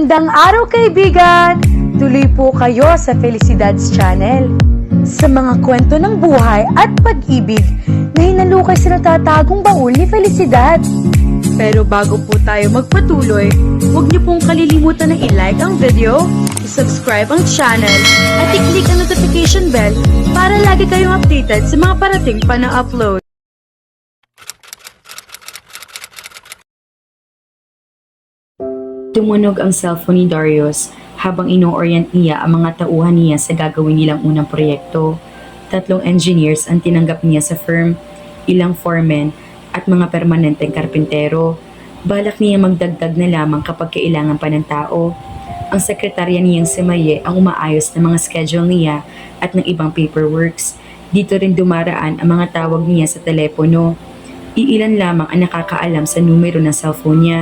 Magandang araw kaibigan! Tuloy po kayo sa Felicidad's Channel. Sa mga kwento ng buhay at pag-ibig na hinalukay sa natatagong baul ni Felicidad. Pero bago po tayo magpatuloy, huwag niyo pong kalilimutan na i-like ang video, i-subscribe ang channel, at i-click ang notification bell para lagi kayong updated sa mga parating pa na upload. Tumunog ang cellphone ni Darius habang ino-orient niya ang mga tauhan niya sa gagawin nilang unang proyekto. 3 engineers ang tinanggap niya sa firm, ilang foremen at mga permanenteng karpintero. Balak niya magdagdag na lamang kapag kailangan pa ng tao. Ang sekretarya niyang si Maye ang umaayos ng mga schedule niya at ng ibang paperworks. Dito rin dumaraan ang mga tawag niya sa telepono. Iilan lamang ang nakakaalam sa numero ng cellphone niya.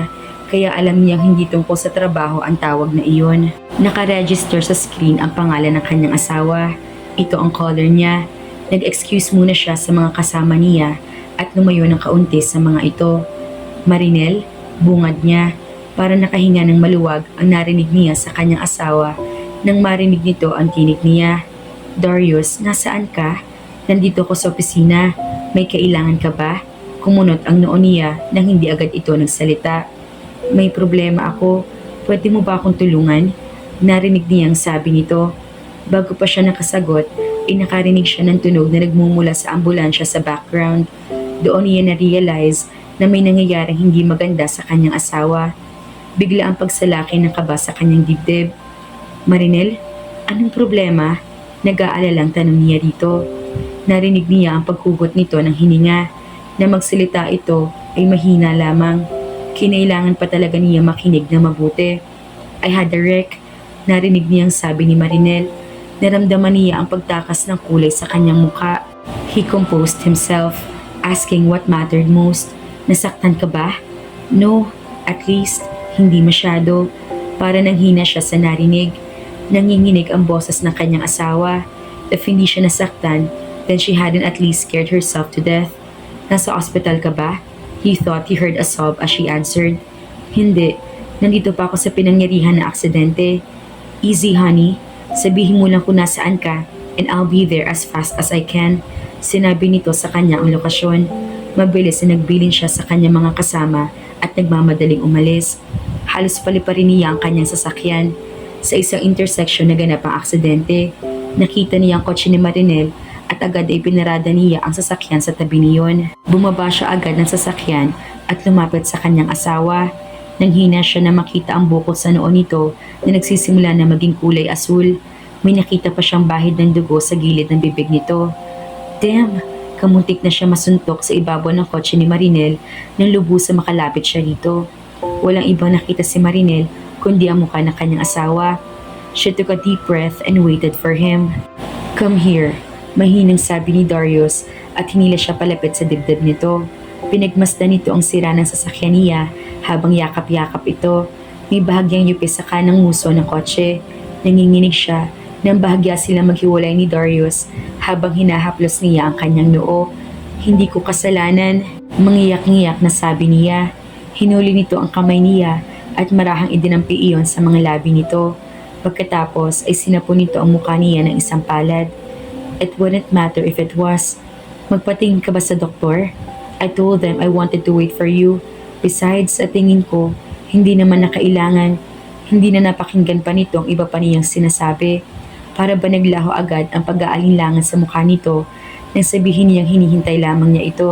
Kaya alam niyang hindi tungkol sa trabaho ang tawag na iyon. Nakaregister sa screen ang pangalan ng kanyang asawa. Ito ang caller niya. Nag-excuse muna siya sa mga kasama niya at lumayo ng kaunti sa mga ito. Marinel, bungad niya. Para nakahinga ng maluwag ang narinig niya sa kanyang asawa nang marinig nito ang tinig niya. Darius, nasaan ka? Nandito ko sa opisina. May kailangan ka ba? Kumunot ang noo niya nang hindi agad ito nagsalita. May problema ako. Pwede mo ba akong tulungan? Narinig niyang sabi nito. Bago pa siya nakasagot, nakarinig siya ng tunog na nagmumula sa ambulansya sa background. Doon niya na-realize na may nangyayaring hindi maganda sa kanyang asawa. Bigla ang pagsalaki ng kaba sa kanyang dibdib. Marinel, anong problema? Nag-aalalang tanong niya dito. Narinig niya ang paghugot nito ng hininga. Na magsalita ito ay mahina lamang. Kinailangan pa talaga niya makinig na mabuti. I had a wreck. Narinig niyang sabi ni Marinel. Naramdaman niya ang pagtakas ng kulay sa kanyang mukha. He composed himself, asking what mattered most. Nasaktan ka ba? No, at least, hindi masyado. Para nanghina siya sa narinig. Nanginginig ang boses ng kanyang asawa. If hindi siya nasaktan, then she hadn't at least scared herself to death. Nasa ospital ka ba? He thought he heard a sob as she answered. Hindi, nandito pa ako sa pinangyarihan na aksidente. Easy honey, sabihin mo lang kung nasaan ka and I'll be there as fast as I can. Sinabi nito sa kanya ang lokasyon. Mabilis na nagbilin siya sa kanyang mga kasama at nagmamadaling umalis. Halos paliparin niya ang kanyang sasakyan. Sa isang intersection na ganap ang aksidente, nakita niya ang kotse ni Marinel at agad ay pinarada niya ang sasakyan sa tabi niyon. Bumaba siya agad ng sasakyan at lumapit sa kanyang asawa. Nanghina siya na makita ang bukol sa noo nito na nagsisimula na maging kulay asul. May nakita pa siyang bahid ng dugo sa gilid ng bibig nito. Damn! Kamuntik na siya masuntok sa ibabaw ng kotse ni Marinel nang lubusan makalapit siya dito. Walang ibang nakita si Marinel kundi ang mukha ng kanyang asawa. She took a deep breath and waited for him. Come here. Mahinang sabi ni Darius at hinila siya palapit sa dibdib nito. Pinagmasdan nito ang sira ng sasakyan niya habang yakap-yakap ito. May bahagyang yupi sa kanang muso ng kotse. Nanginginig siya nang bahagya silang maghiwalay ni Darius habang hinahaplos niya ang kanyang noo. Hindi ko kasalanan. Mangiyak-ngiyak na sabi niya. Hinuli nito ang kamay niya at marahang idinampi iyon sa mga labi nito. Pagkatapos ay sinapo nito ang mukha niya ng isang palad. It wouldn't matter if it was. Magpatingin ka ba sa doktor? I told them I wanted to wait for you. Besides, sa tingin ko, hindi naman nakailangan. Hindi na napakinggan pa nito ang iba pa niyang sinasabi. Para ba naglaho agad ang pag-aalinlangan sa mukha nito nang sabihin niyang hinihintay lamang niya ito.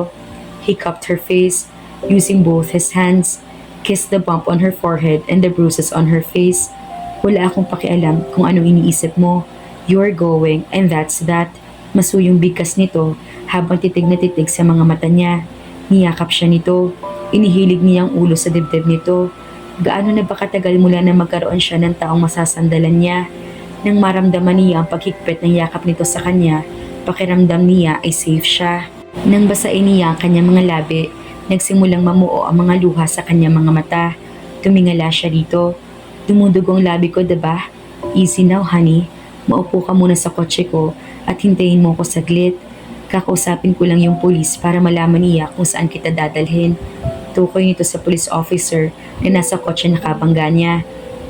He cupped her face, using both his hands, kissed the bump on her forehead and the bruises on her face. Wala akong pakialam kung anong iniisip mo. You're going and that's that. Masuyong bigkas nito habang titig na titig sa mga mata niya. Niyakap siya nito. Inihilig niya ang ulo sa dibdib nito. Gaano na ba katagal mula na magkaroon siya ng taong masasandalan niya? Nang maramdaman niya ang paghigpit ng yakap nito sa kanya, pakiramdam niya ay safe siya. Nang basain niya ang kanyang mga labi, nagsimulang mamuo ang mga luha sa kanyang mga mata. Tumingala siya dito. Dumudugong labi ko, diba? Easy now, honey. Maupo ka muna sa kotse ko at hintayin mo ko saglit. Kakausapin ko lang yung pulis para malaman niya kung saan kita dadalhin. Tukoy nito sa police officer na nasa kotse na kabangga niya.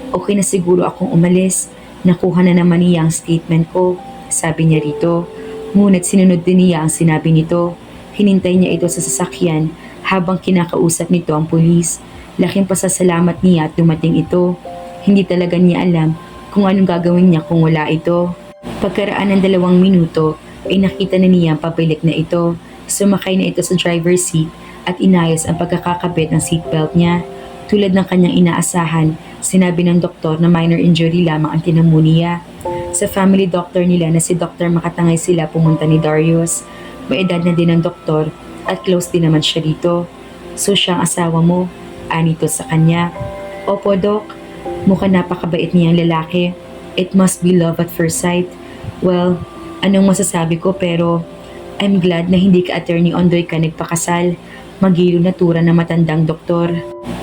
Okay na siguro akong umalis. Nakuha na naman niya ang statement ko, sabi niya rito. Ngunit sinunod din niya ang sinabi nito. Hinintay niya ito sa sasakyan habang kinakausap nito ang pulis. Laking pasasalamat niya at dumating ito. Hindi talaga niya alam kung anong gagawin niya kung wala ito. Pagkaraan ng 2 minuto ay nakita na niya ang pabilik na ito. Sumakay na ito sa driver's seat at inayos ang pagkakakabit ng seatbelt niya. Tulad ng kanyang inaasahan, sinabi ng doktor na minor injury lamang ang tinamo niya. Sa family doctor nila na si Dr. Makatangay sila pumunta ni Darius. May edad na din ang doktor at close din naman siya dito. So siyang asawa mo, anito sa kanya. Opo, Dok. Mukhang napakabait niyang lalaki. It must be love at first sight. Well, anong masasabi ko pero I'm glad na hindi ka Attorney Ondoy ka nagpakasal. Magilo na tura na matandang doktor.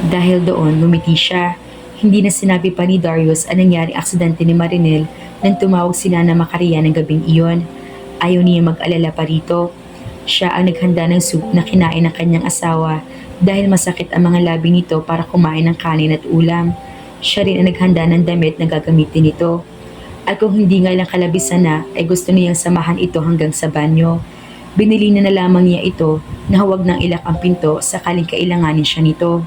Dahil doon, ngumiti siya. Hindi na sinabi pa ni Darius ang nangyaring aksidente ni Marinel nang tumawag sila na Macaria ng gabing iyon. Ayaw niya mag-alala pa rito. Siya ang naghanda ng soup na kinain ng kanyang asawa dahil masakit ang mga labi nito para kumain ng kanin at ulam. Siya rin ang naghanda ng damit na gagamitin nito. At kung hindi nga lang kalabisan na, ay gusto niyang samahan ito hanggang sa banyo. Binili na lamang niya ito na huwag nang ilak ang pinto sakaling kailanganin siya nito.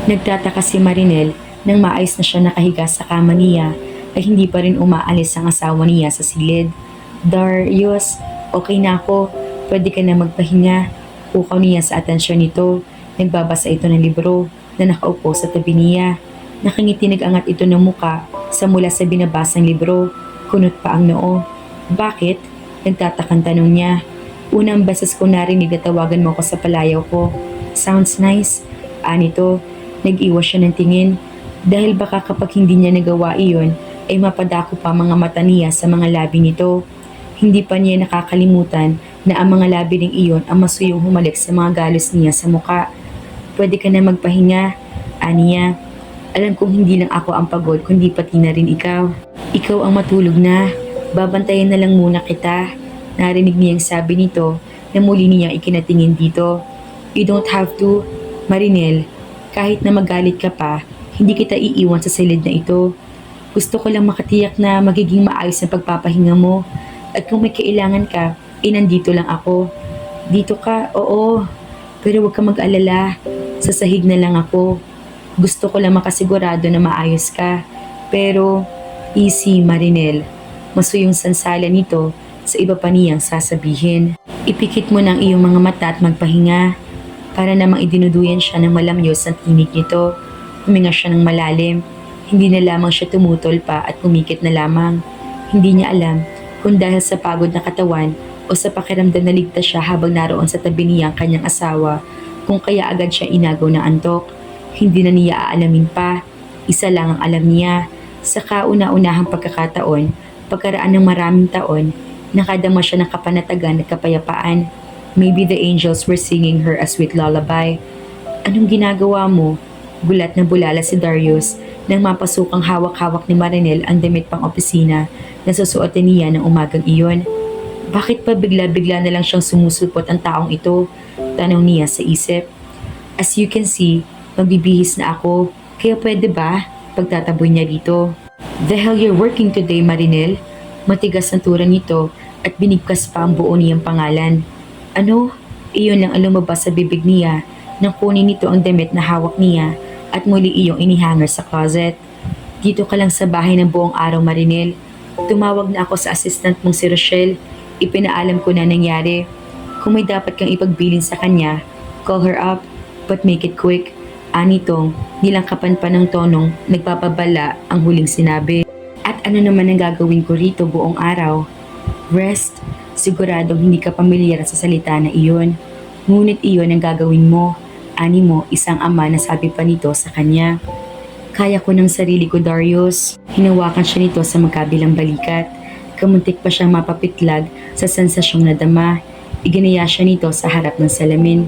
Nagtataka si Marinel nang maayos na siya nakahiga sa kama niya ay hindi pa rin umaalis ang asawa niya sa silid. Darius, okay na ako. Pwede ka na magpahinga. Pukaw niya sa atensyon nito. Nagbabasa ito ng libro na nakaupo sa tabi niya. Nakangiti nag-angat ito ng muka sa mula sa binabasang libro. Kunot pa ang noo. Bakit? Nagtatakang tanong niya. Unang beses ko narinig na tawagan mo ako sa palayaw ko. Sounds nice. Anito, nag-iwas siya ng tingin. Dahil baka kapag hindi niya nagawa iyon, ay mapadako pa mga mata niya sa mga labi nito. Hindi pa niya nakakalimutan na ang mga labi ng iyon ang masuyong humalik sa mga galos niya sa muka. Pwede ka na magpahinga, aniya. Alam kong hindi lang ako ang pagod kundi pati na rin ikaw. Ikaw ang matulog na. Babantayan na lang muna kita. Narinig niyang sabi nito na muli niyang ikinatingin dito. You don't have to, Marinel. Kahit na magalit ka pa, hindi kita iiwan sa silid na ito. Gusto ko lang makatiyak na magiging maayos ang pagpapahinga mo. At kung may kailangan ka, nandito lang ako. Dito ka, oo. Pero huwag ka mag-alala. Sa sahig na lang ako. Gusto ko lang makasigurado na maayos ka. Pero, easy Marinel. Masuyong sansala nito sa iba pa niyang sasabihin. Ipikit mo ng iyong mga mata at magpahinga. Para namang idinuduyan siya ng malamyos ang tinig nito. Huminga siya ng malalim. Hindi na lamang siya tumutol pa at pumikit na lamang. Hindi niya alam kung dahil sa pagod na katawan o sa pakiramdam na ligtas siya habang naroon sa tabi niya ang kanyang asawa, kung kaya agad siya inagaw na antok. Hindi na niya aalamin pa. Isa lang ang alam niya. Sa kauna-unahang pagkakataon, pagkaraan ng maraming taon, nakadama siya ng kapanatagan at kapayapaan. Maybe the angels were singing her a sweet lullaby. Anong ginagawa mo? Gulat na bulala si Darius nang mapasukang hawak-hawak ni Marinel ang damit pang opisina na susuotin niya ng umagang iyon. Bakit pa bigla-bigla na lang siyang sumusulpot ang taong ito? Tanong niya sa isip. As you can see, magbibihis na ako. Kaya pwede ba? Pagtataboy niya dito. The hell you're working today, Marinel? Matigas ang tura nito at binigkas pa ang buo niyang pangalan. Ano? Iyon lang ang lumabas sa bibig niya nang kunin nito ang damit na hawak niya at muli iyong inihanger sa closet. Dito ka lang sa bahay ng buong araw, Marinel. Tumawag na ako sa assistant mong si Rochelle. Ipinaalam ko na nangyari. Kung may dapat kang ipagbilin sa kanya, call her up, but make it quick. Anitong, nilangkapan pa ng tonong nagpapabala ang huling sinabi. At ano naman ang gagawin ko rito buong araw? Rest. Siguradong hindi ka pamilyar sa salita na iyon. Ngunit iyon ang gagawin mo. Ani mo, isang ama na sabi pa nito sa kanya. Kaya ko ng sarili ko, Darius. Hinawakan siya nito sa magkabilang balikat. Kamuntik pa siyang mapapitlag sa sensasyong nadama. Iginaya siya nito sa harap ng salamin.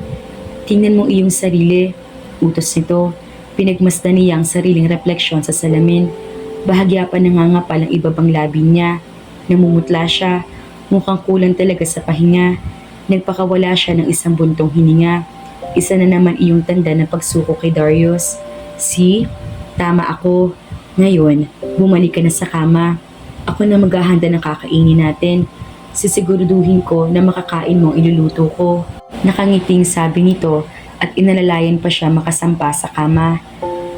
Tingnan mo iyong sarili. Utos nito. Pinagmasdan niya ang sariling refleksyon sa salamin. Bahagya pa nangangapal ang ibabang labi niya. Namumutla siya. Mukhang kulang talaga sa pahinga. Nagpakawala siya ng isang buntong hininga. Isa na naman iyong tanda ng pagsuko kay Darius. See? Tama ako. Ngayon, bumalik ka na sa kama. Ako na maghahanda ng kakainin natin. Sisiguraduhin ko na makakain mo ang iluluto ko. Nakangiting sabi nito at inalalayan pa siya makasampa sa kama.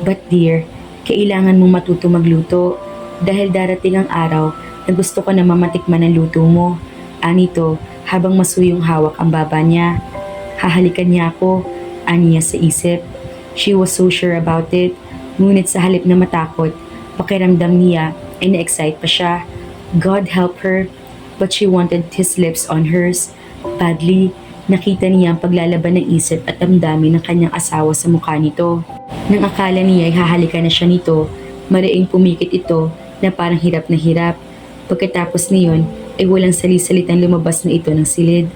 But dear, kailangan mong matuto magluto dahil darating ang araw na gusto ko na mamatikman ang luto mo. Anito habang masuyong hawak ang baba niya. Hahalikan niya ako, aniya sa isip. She was so sure about it, ngunit sa halip na matakot, pakiramdam niya ay na-excite pa siya. God help her, but she wanted his lips on hers. Badly, nakita niya ang paglalaban ng isip at damdamin ng kanyang asawa sa mukha nito. Nang akala niya ay hahalikan na siya nito, mariing pumikit ito na parang hirap na hirap. Pagkatapos niyon ay walang salisalitang lumabas na ito ng silid.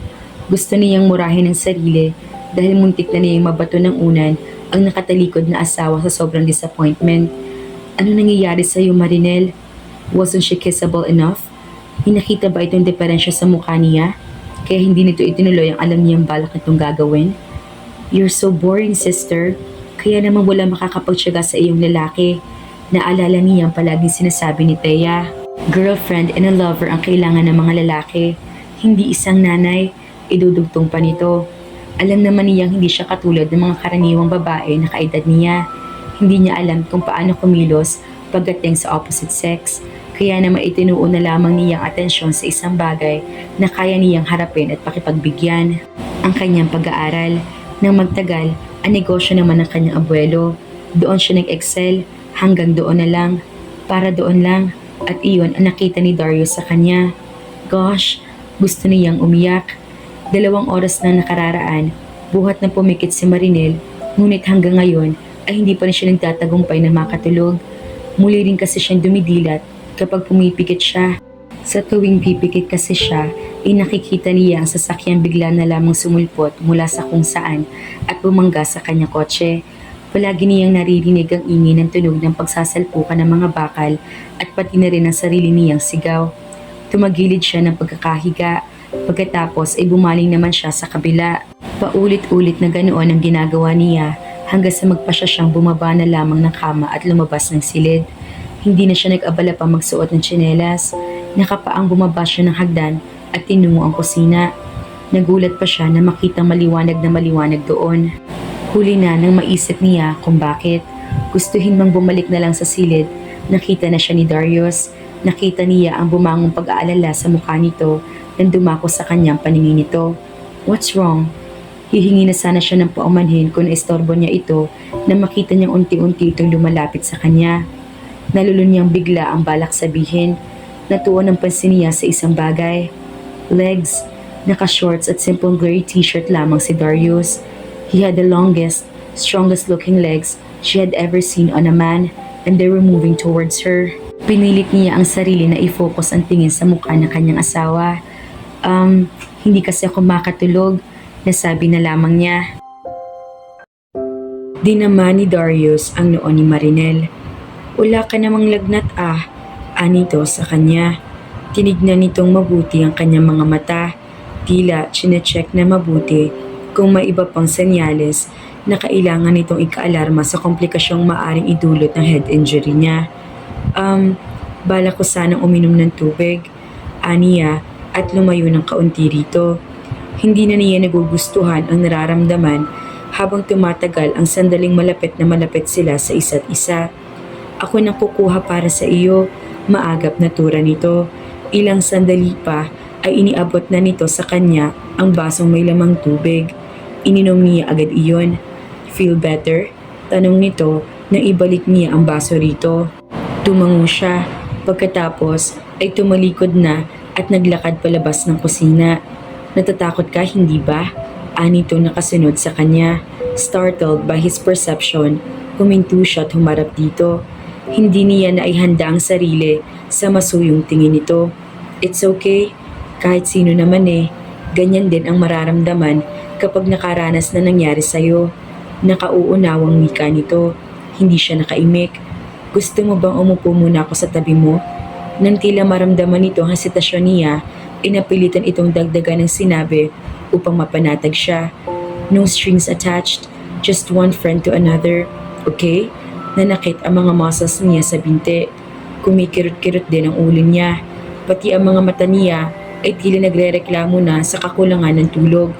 Gusto niyang murahin ang sarili dahil muntik na niyang mabato ng unan ang nakatalikod na asawa sa sobrang disappointment. Ano nangyayari sa iyo, Marinel? Wasn't she kissable enough? Hinakita ba itong diferensya sa mukha niya? Kaya hindi nito itinuloy ang alam niyang balak nitong gagawin? You're so boring, sister. Kaya naman wala makakapagtyaga sa iyong lalaki. Naalala niya ang palaging sinasabi ni Thea. Girlfriend and a lover ang kailangan ng mga lalaki. Hindi isang nanay, idudugtong pa nito. Alam naman niyang hindi siya katulad ng mga karaniwang babae na kaedad niya. Hindi niya alam kung paano kumilos pagdating sa opposite sex. Kaya naman itinuon na lamang niyang atensyon sa isang bagay na kaya niyang harapin at pakipagbigyan. Ang kanyang pag-aaral. Nang magtagal, ang negosyo naman ng kanyang abuelo. Doon siya nag-excel, hanggang doon na lang. Para doon lang. At iyon ang nakita ni Darius sa kanya. Gosh, gusto niyang umiyak. 2 oras na nakararaan, buhat na pumikit si Marinel, ngunit hanggang ngayon ay hindi pa rin siya nagtatagumpay na makatulog. Muli rin kasi siyang dumidilat kapag pumipikit siya. Sa tuwing pipikit kasi siya, ay nakikita niya ang sasakyang bigla na lamang sumulpot mula sa kung saan at bumangga sa kanyang kotse. Palagi niyang naririnig ang ingay ng tunog ng pagsasalpukan ng mga bakal at pati na rin ang sarili niyang sigaw. Tumagilid siya ng pagkakahiga. Pagkatapos ay bumaling naman siya sa kabila. Paulit-ulit na ganoon ang ginagawa niya hanggang sa magpasya siyang bumaba na lamang ng kama at lumabas ng silid. Hindi na siya nag-abala pa magsuot ng tsinelas. Nakapaang bumaba siya ng hagdan at tinungo ang kusina. Nagulat pa siya na makitang maliwanag na maliwanag doon. Huli na nang maisip niya kung bakit. Gustuhin mang bumalik na lang sa silid, nakita na siya ni Darius. Nakita niya ang bumangong pag-aalala sa mukha nito nang dumako sa kanyang paningin nito. What's wrong? Hihingi na sana siya ng paumanhin kung naistorbo niya ito na makita niyang unti-unti itong lumalapit sa kanya. Nalulun niyang bigla ang balak sabihin. Natuon ang pansin niya sa isang bagay. Legs. Naka-shorts at simple gray t-shirt lamang si Darius. He had the longest, strongest looking legs she had ever seen on a man and they were moving towards her. Pinilit niya ang sarili na i-focus ang tingin sa mukha ng kanyang asawa. Hindi kasi ako makatulog, nasabi na lamang niya. Dinaman ni Darius ang noo ni Marinel. Wala ka namang lagnat anito sa kanya. Tinignan nitong mabuti ang kanyang mga mata. Tila chinecheck na mabuti kung may iba pang senyales na kailangan nitong ika-alarma sa komplikasyong maaring idulot ng head injury niya. Bala ko sanang uminom ng tubig, aniya, at lumayo ng kaunti rito. Hindi na niya nagugustuhan ang nararamdaman habang tumatagal ang sandaling malapit na malapit sila sa isa't isa. Ako nang kukuha para sa iyo, maagap na tura nito. Ilang sandali pa ay iniabot na nito sa kanya ang basong may lamang tubig. Ininom niya agad iyon. Feel better? Tanong nito nang ibalik niya ang baso rito. Tumango siya. Pagkatapos ay tumalikod na at naglakad palabas ng kusina. Natatakot ka, hindi ba? Anito nakasunod sa kanya. Startled by his perception, huminto siya at humarap dito. Hindi niya naihanda ang sarili sa masuyong tingin nito. It's okay. Kahit sino naman ganyan din ang mararamdaman kapag nakaranas na nangyari sa'yo. Nakauunawang wika nito. Hindi siya nakaimik. Gusto mo bang umupo muna ako sa tabi mo? Nang tila maramdaman nito ang hesitasyon niya, inapilitan itong dagdagan ng sinabi upang mapanatag siya. No strings attached, just one friend to another. Okay? Nanakit ang mga muscles niya sa binti. Kumikirot-kirot din ang ulo niya. Pati ang mga mata niya ay tila nagrereklamo na sa kakulangan ng tulog.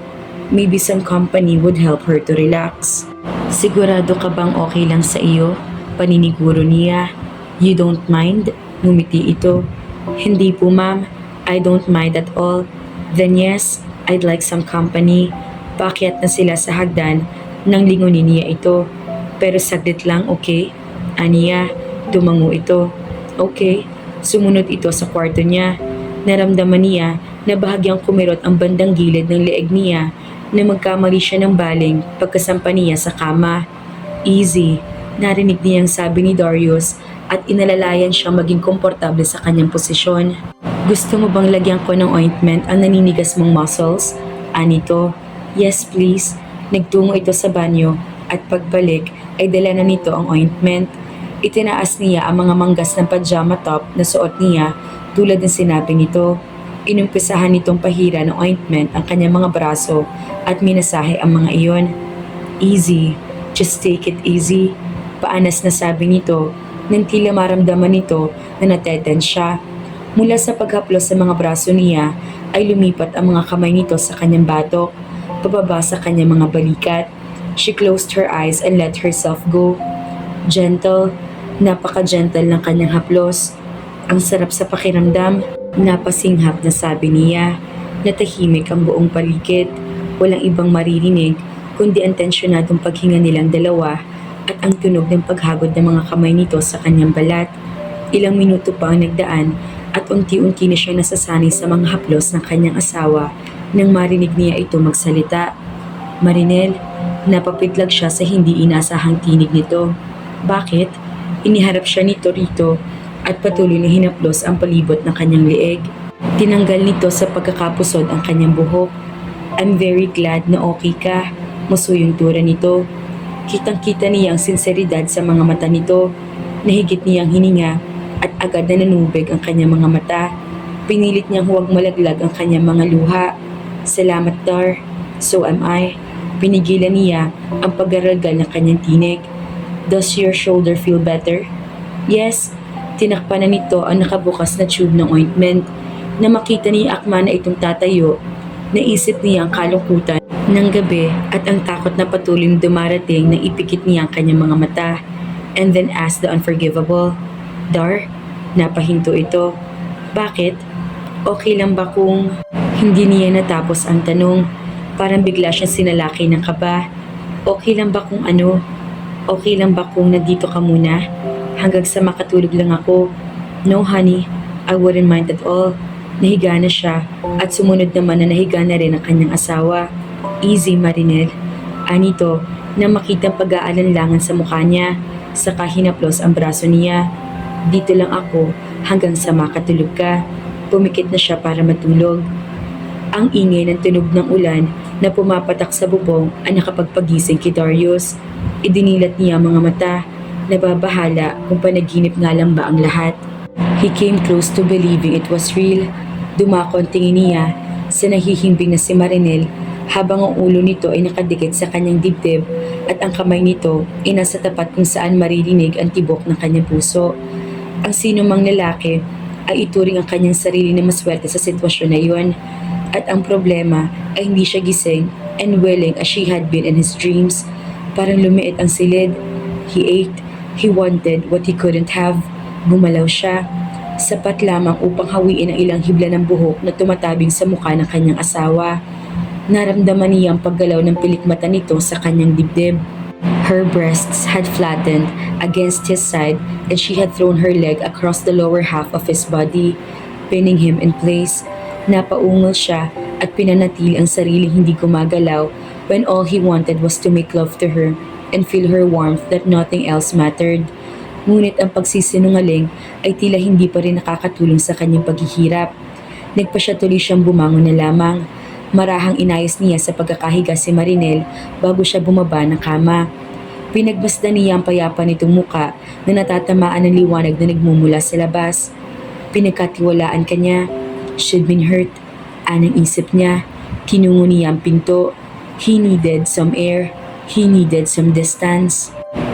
Maybe some company would help her to relax. Sigurado ka bang okay lang sa iyo? Paniniguro niya. You don't mind? Ngumiti ito. Hindi po ma'am, I don't mind at all. Then yes, I'd like some company. Paakyat na sila sa hagdan nang lingunin niya ito. Pero saglit lang, okay? Aniya, tumango ito. Okay, sumunod ito sa kwarto niya. Naramdaman niya na bahagyang kumirot ang bandang gilid ng leeg niya na magkamali siya ng baling pagkasampa niya sa kama. Easy, narinig niyang sabi ni Darius at inalalayan siyang maging komportable sa kanyang posisyon. Gusto mo bang lagyan ko ng ointment ang naninigas mong muscles? Anito, yes please. Nagtungo ito sa banyo at pagbalik ay dala na nito ang ointment. Itinaas niya ang mga manggas ng pajama top na suot niya tulad ng sinabi nito. Inumpisahan nitong pahira ng ointment ang kanyang mga braso at minasahe ang mga iyon. Easy, just take it easy. Paanas na sabi nito nang tila maramdaman nito na natetense siya. Mula sa paghaplos sa mga braso niya ay lumipat ang mga kamay nito sa kanyang batok, pababa sa kanyang mga balikat. She closed her eyes and let herself go. Gentle, napaka-gentle ng kanyang haplos. Ang sarap sa pakiramdam, napasinghap na sabi niya. Natahimik ang buong paligid. Walang ibang maririnig kundi ang tensyonadong paghinga nilang dalawa at ang tunog ng paghagod ng mga kamay nito sa kanyang balat. Ilang minuto pa ang nagdaan at unti-unti na siya nasasanay sa mga haplos ng kanyang asawa nang marinig niya ito magsalita. Marinel, napapitlag siya sa hindi inasahang tinig nito. Bakit? Iniharap siya nito rito at patuloy na hinaplos ang palibot ng kanyang leeg. Tinanggal nito sa pagkakapusod ang kanyang buhok. I'm very glad na okay ka. Musuyong tura nito. Kitang-kita niya ang sinseridad sa mga mata nito. Nahigit niyang hininga at agad na nanubig ang kanyang mga mata. Pinilit niyang huwag malaglag ang kanyang mga luha. Salamat, Dar. So am I. Pinigilan niya ang paggaralgal ng kanyang tinig. Does your shoulder feel better? Yes. Tinakpan na nito ang nakabukas na tube ng ointment. Na makita niya akma na itong tatayo, naisip niya ang kalungkutan ng gabi at ang takot na patuloy na dumarating nang ipikit niya ang kanyang mga mata. And then asked the unforgivable, Dar, napahinto ito. Bakit? Okay lang ba kung... Hindi niya natapos ang tanong. Parang bigla siyang sinalaki ng kaba. Okay lang ba kung ano? Okay lang ba kung nandito ka muna? Hanggang sa makatulog lang ako. No honey, I wouldn't mind at all. Nahiga na siya at sumunod naman na nahiga na rin ang kanyang asawa. Easy, Marinel. Anito, na makitang pag-aalanlangan sa mukha niya. Saka hinaplos ang braso niya. Dito lang ako hanggang sa makatulog ka. Pumikit na siya para matulog. Ang ingay ng tunog ng ulan na pumapatak sa bubong ang nakapagpagising kay Darius. Idinilat niya ang mga mata. Nababahala kung panaginip nga lang ba ang lahat. He came close to believing it was real. Dumako ang tingin niya sa nahihimbing na si Marinel habang ang ulo nito ay nakadikit sa kanyang dibdib at ang kamay nito ay nasa tapat kung saan maririnig ang tibok ng kanyang puso. Ang sinumang lalaki ay ituring ang kanyang sarili na maswerte sa sitwasyon na iyon at ang problema ay hindi siya gising and willing as she had been in his dreams. Parang lumiit ang silid. He ate. He wanted what he couldn't have. Gumalaw siya. Sapat lamang upang hawiin ang ilang hibla ng buhok na tumatabing sa mukha ng kanyang asawa. Naramdaman niya ang paggalaw ng pilikmata nito sa kanyang dibdib. Her breasts had flattened against his side and she had thrown her leg across the lower half of his body, pinning him in place. Napaungol siya at pinanatili ang sarili hindi gumagalaw when all he wanted was to make love to her and feel her warmth that nothing else mattered. Ngunit ang pagsisinungaling ay tila hindi pa rin nakakatulong sa kanyang paghihirap. Nagpa siya tuloy siyang bumangon na lamang. Marahang inayos niya sa pagkakahiga si Marinel bago siya bumaba ng kama. Pinagmasdan niya ang payapa nitong muka na natatamaan ng liwanag na nagmumula sa labas. Pinagkatiwalaan kanya. She'd been hurt. Anang isip niya. Kinungo niya ang pinto. He needed some air. He needed some distance.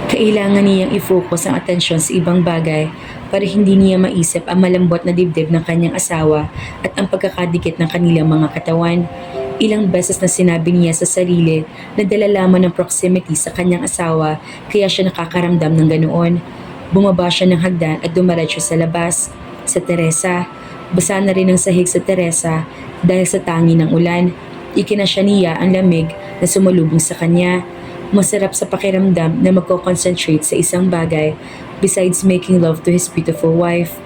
Kailangan niyang i-focus ang atensyon sa ibang bagay para hindi niya maisip ang malambot na dibdib ng kanyang asawa at ang pagkakadikit ng kanilang mga katawan. Ilang beses na sinabi niya sa sarili na dala lamang ng proximity sa kanyang asawa kaya siya nakakaramdam ng ganoon. Bumaba siya ng hagdan at dumiretso sa labas. Sa Teresa, basa na rin ang sahig sa Teresa dahil sa tangi ng ulan. Ikinasya niya ang lamig na sumalubong sa kanya. Masarap sa pakiramdam na magko-concentrate sa isang bagay besides making love to his beautiful wife.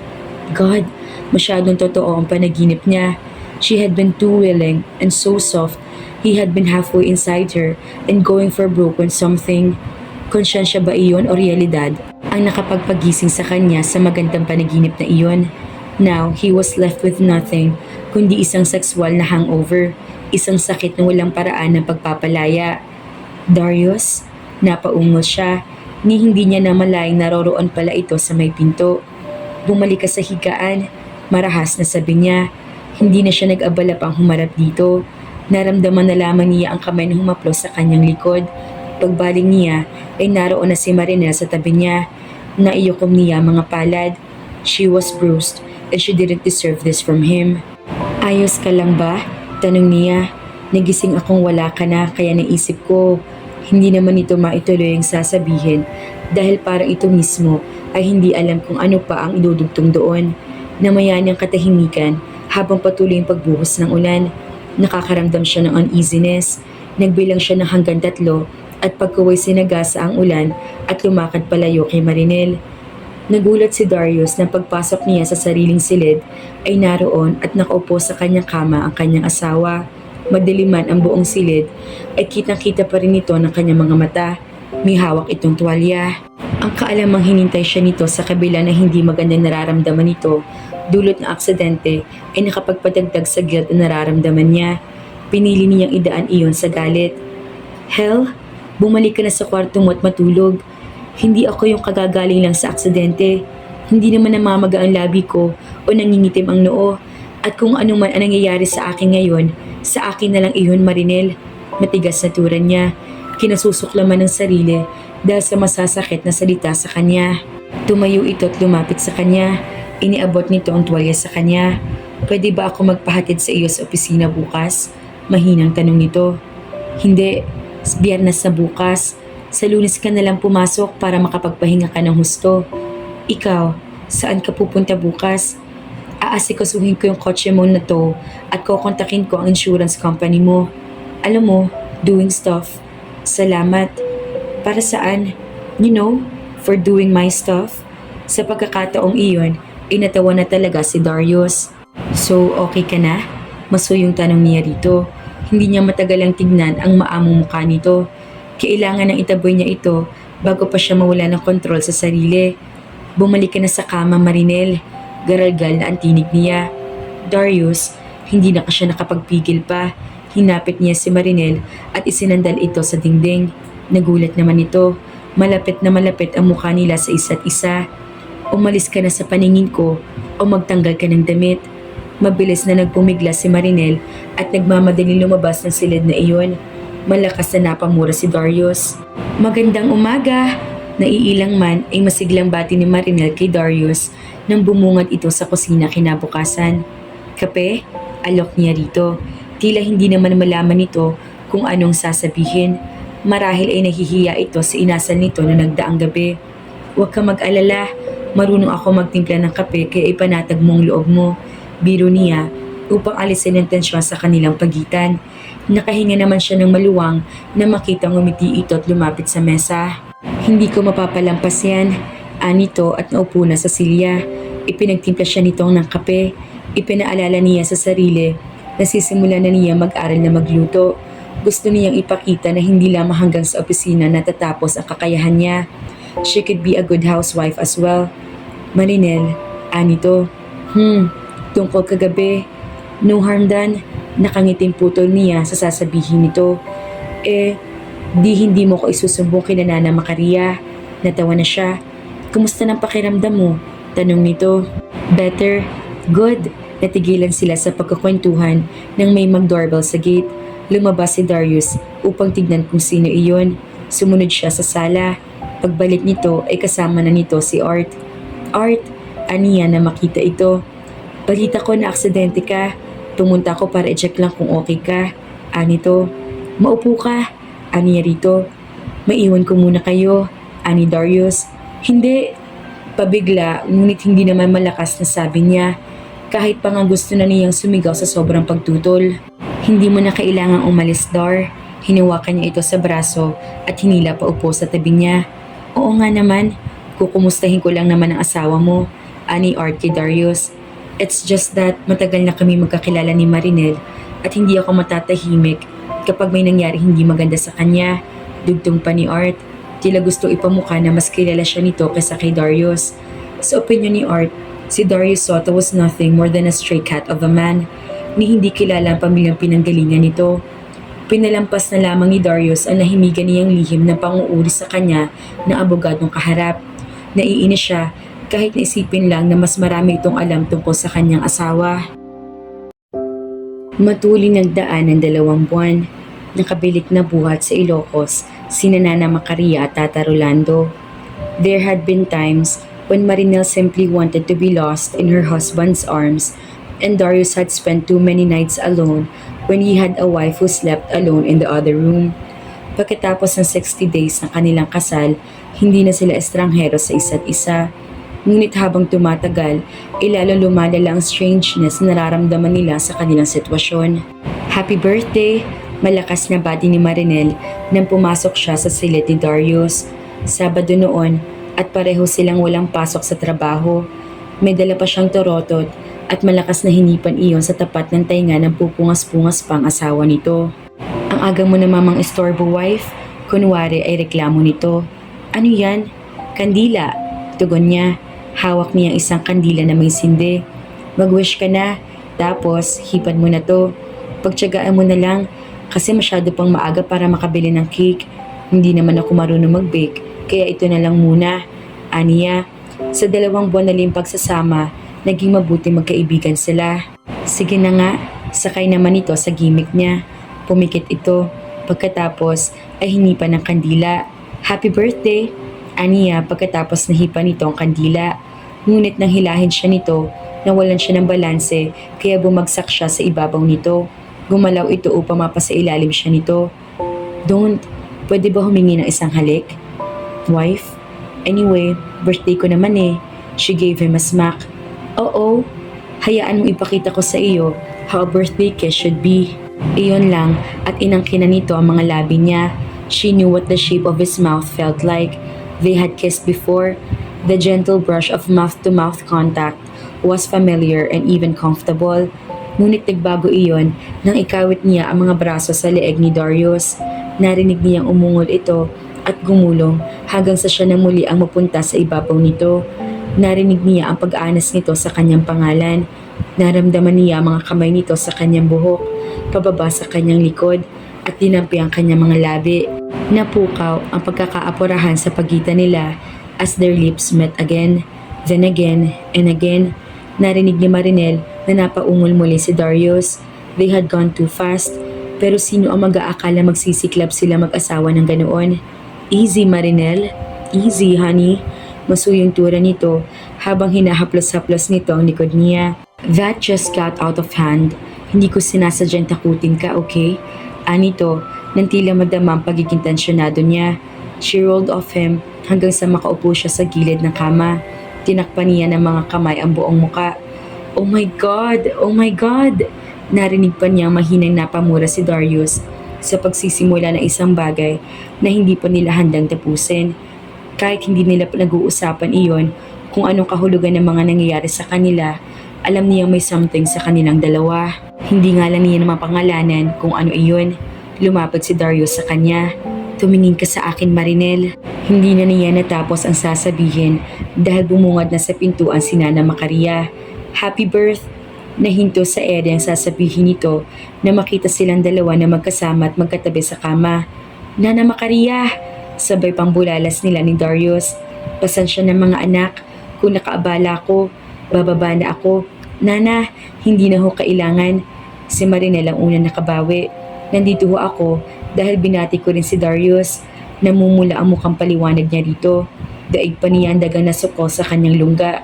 God, masyadong totoo ang panaginip niya. She had been too willing and so soft. He had been halfway inside her and going for broke on something. Konsyensya ba iyon o realidad ang nakapagpagising sa kanya sa magandang panaginip na iyon? Now, he was left with nothing kundi isang sexual na hangover, isang sakit na walang paraan ng pagpapalaya. Darius, napaungol siya, ni hindi niya namalayang naroroon pala ito sa may pinto. Bumalik ka sa higaan, marahas na sabi niya. Hindi na siya nag-abala pang humarap dito. Naramdaman na lamang niya ang kamay na humaplos sa kanyang likod. Pagbaling niya ay naroon na si Marinel sa tabi niya. Naiyokom niya mga palad. She was bruised and she didn't deserve this from him. Ayos ka lang ba? Tanong niya. Nagising akong wala ka na kaya naisip ko, hindi naman ito maituloy ang sasabihin dahil parang ito mismo ay hindi alam kung ano pa ang idudugtong doon. Namayan niyang katahimikan habang patuloy ang pagbuhos ng ulan. Nakakaramdam siya ng uneasiness. Nagbilang siya ng hanggang 3 at pagkaway sinagasa ang ulan at lumakad palayo kay Marinel. Nagulat si Darius na pagpasok niya sa sariling silid ay naroon at nakaupo sa kanyang kama ang kanyang asawa. Madiliman ang buong silid ay kitang-kita pa rin ito ng kanyang mga mata. May hawak itong tuwalya. Ang kaalamang hinintay siya nito sa kabila na hindi magandang nararamdaman nito dulot ng aksidente ay nakapagpadagdag sa guilt na nararamdaman niya. Pinili niyang idaan iyon sa galit. Hell, bumalik ka na sa kwarto mo at matulog. Hindi ako yung kagagaling lang sa aksidente. Hindi naman namamaga ang labi ko o nangingitim ang noo. At kung ano man ang nangyayari sa akin ngayon, sa akin na lang iyon, Marinel. Matigas na turan niya. Kinasusuklaman ng sarili dahil sa masasakit na salita sa kanya. Tumayo ito at lumapit sa kanya. Iniabot nito ang tuwalya sa kanya. Pwede ba ako magpahatid sa iyo sa opisina bukas? Mahinang tanong nito. Hindi, Biyernes na bukas. Sa Lunes ka na lang pumasok para makapagpahinga ka ng husto. Ikaw, saan ka pupunta bukas? Aasikasuhin ko yung kotse mo na to at kukontakin ko ang insurance company mo. Alam mo, doing stuff. Salamat. Para saan? You know, for doing my stuff. Sa pagkakataong iyon, inatawa na talaga si Darius. So, okay ka na? Masuyong tanong niya rito. Hindi niya matagalang tignan ang maamong mukha nito. Kailangan ng itaboy niya ito bago pa siya mawala ng kontrol sa sarili. Bumalik ka na sa kama, Marinel. Garalgal na ang tinig niya. Darius, hindi na siya nakapagpigil pa. Hinapit niya si Marinel at isinandal ito sa dingding. Nagulat naman ito. Malapit na malapit ang mukha nila sa isa't isa. Umalis ka na sa paningin ko o magtanggal ka ng damit. Mabilis na nagpumigla si Marinel at nagmamadaling lumabas ng silid na iyon. Malakas na napamura si Darius. Magandang umaga! Naiilang man ay masiglang bati ni Marinel kay Darius nang bumungad ito sa kusina kinabukasan. Kape? Alok niya rito. Tila hindi naman malaman nito kung anong sasabihin. Marahil ay nahihiya ito sa inasal nito na nagdaang gabi. Huwag ka mag-alala. Marunong ako magtimpla ng kape kaya ipanatag mo ang loob mo. Biro niya upang alisin ang tensyon sa kanilang pagitan. Nakahinga naman siya ng maluwang na makitang umiti ito at lumapit sa mesa. Hindi ko mapapalampas yan. Anito at naupo na sa silya. Ipinagtimpla siya nitong ng kape. Ipinaalala niya sa sarili na sisimula na niya mag-aral na magluto. Gusto niyang ipakita na hindi lamang hanggang sa opisina natatapos ang kakayahan niya. She could be a good housewife as well. Marinel, anito. Tungkol kagabi. No harm done. Nakangiting putol niya sa sasabihin nito. Hindi mo ko isusumbong kina Nana Macaria. Natawa na siya. Kumusta ng pakiramdam mo? Tanong nito. Better. Good. Natigilan sila sa pagkakwentuhan nang may mag-doorbell sa gate. Lumabas si Darius upang tignan kung sino iyon. Sumunod siya sa sala. Pagbalik nito ay kasama na nito si Art. Art, aniya na makita ito. Balita ko na aksidente ka. Pumunta ko para i-check lang kung okay ka. Anito, maupo ka. Aniya rito. Maiwan ko muna kayo. Ani Darius. Hindi. Pabigla, ngunit hindi naman malakas na sabi niya. Kahit pa nga gusto na niyang sumigaw sa sobrang pagtutol. Hindi mo na kailangang umalis, Dar. Hinawakan niya ito sa braso at hinila pa upo sa tabi niya. Oo nga naman, kukumustahin ko lang naman ang asawa mo, ani Art kay Darius. It's just that matagal na kami magkakilala ni Marinel at hindi ako matatahimik kapag may nangyari hindi maganda sa kanya. Dugtong pa ni Art, tila gusto ipamukha na mas kilala siya nito kaysa kay Darius. Sa opinion ni Art, si Darius Soto was nothing more than a stray cat of a man ni hindi kilala ang pamilyang pinanggalingan nito. Pinalampas na lamang ni Darius ang nahimigan niyang lihim na panguuri sa kanya ng abogadong kaharap. Naiinis siya kahit naisipin lang na mas marami itong alam tungkol sa kanyang asawa. Matuli nagdaan ng 2 buwan. Nakabilik na buhat sa Ilocos sina Nana Macaria at Tata Rolando. There had been times when Marinel simply wanted to be lost in her husband's arms, and Darius had spent too many nights alone when he had a wife who slept alone in the other room. Pagkatapos ng 60 days ng kanilang kasal, hindi na sila estranghero sa isa't isa. Ngunit habang tumatagal, lalo lumalala ang strangeness na nararamdaman nila sa kanilang sitwasyon. Happy birthday! Malakas na bati ni Marinel nang pumasok siya sa silid ni Darius. Sabado noon at pareho silang walang pasok sa trabaho. May dala pa siyang torotot at malakas na hinipan iyon sa tapat ng tainga ng pupungas-pungas pang asawa nito. Ang aga mo na mamang istorbo, wife, kunwari ay reklamo nito. Ano yan? Kandila, tugon niya. Hawak niya isang kandila na may sindi. Mag-wish ka na, tapos hipan mo na to. Pagtiyagaan mo na lang, kasi masyado pang maaga para makabili ng cake. Hindi naman ako marunong mag-bake, kaya ito na lang muna. Aniya, sa 2 buwan na ling pagsasama, naging mabuti magkaibigan sila. Sige na nga, sakay naman ito sa gimmick niya. Pumikit ito, pagkatapos ay hinipan ng kandila. Happy birthday! Aniya pagkatapos nahipan nito ang kandila. Ngunit nang hilahin siya nito, nawalan siya ng balanse kaya bumagsak siya sa ibabaw nito. Gumalaw ito upang mapasailalim siya nito. Don't, pwede ba humingi ng isang halik? Wife? Anyway, birthday ko naman eh. She gave him a smack. Oo, hayaan mong ipakita ko sa iyo how a birthday kiss should be. Iyon lang at inangkina nito ang mga labi niya. She knew what the shape of his mouth felt like. They had kissed before. The gentle brush of mouth-to-mouth contact was familiar and even comfortable. Ngunit nagbago iyon nang ikawit niya ang mga braso sa leeg ni Darius. Narinig niyang umungol ito at gumulong hanggang sa siya na muli ang mapunta sa ibabaw nito. Narinig niya ang pag-aanas nito sa kanyang pangalan. Naramdaman niya ang mga kamay nito sa kanyang buhok, pababa sa kanyang likod at dinampi ang kanyang mga labi. Napukaw ang pagkakaapurahan sa pagitan nila as their lips met again. Then again and again, narinig ni Marinel na napaungol muli si Darius. They had gone too fast, pero sino ang mag-aakala magsisiklab sila mag-asawa ng ganoon? Easy, Marinel. Easy, honey. Masuyong tura nito habang hinahaplos-haplos nito ang likod niya. That just got out of hand. Hindi ko sinasadyang takutin ka, okay? Anito, nang tila madama ang pagiging tensyonado niya. She rolled off him hanggang sa makaupo siya sa gilid ng kama. Tinakpan niya ng mga kamay ang buong muka. Oh my God! Oh my God! Narinig pa niyang mahinang napamura si Darius sa pagsisimula ng isang bagay na hindi pa nila handang tapusin. Kahit hindi nila nag-uusapan iyon kung anong kahulugan ng mga nangyayari sa kanila, alam niyang may something sa kanilang dalawa. Hindi nga lang niya mapangalanan kung ano iyon. Lumapit si Darius sa kanya. Tumingin ka sa akin, Marinel. Hindi na niya natapos ang sasabihin dahil bumungad na sa pintuan si Nana Macaria. Happy birth! Nahinto sa ere ang sasabihin nito na makita silang dalawa na magkasama at magkatabi sa kama. Nana Macaria! Sabay pang bulalas nila ni Darius. Pasensya na mga anak, kung nakaabala ko, bababa na ako. Nana, hindi na ho kailangan. Si Marinel ang unang nakabawi. Nandito ho ako dahil binati ko rin si Darius. Namumula ang mukhang paliwanag niya rito. Daig pa niya ang dagang nasukol sa kanyang lungga.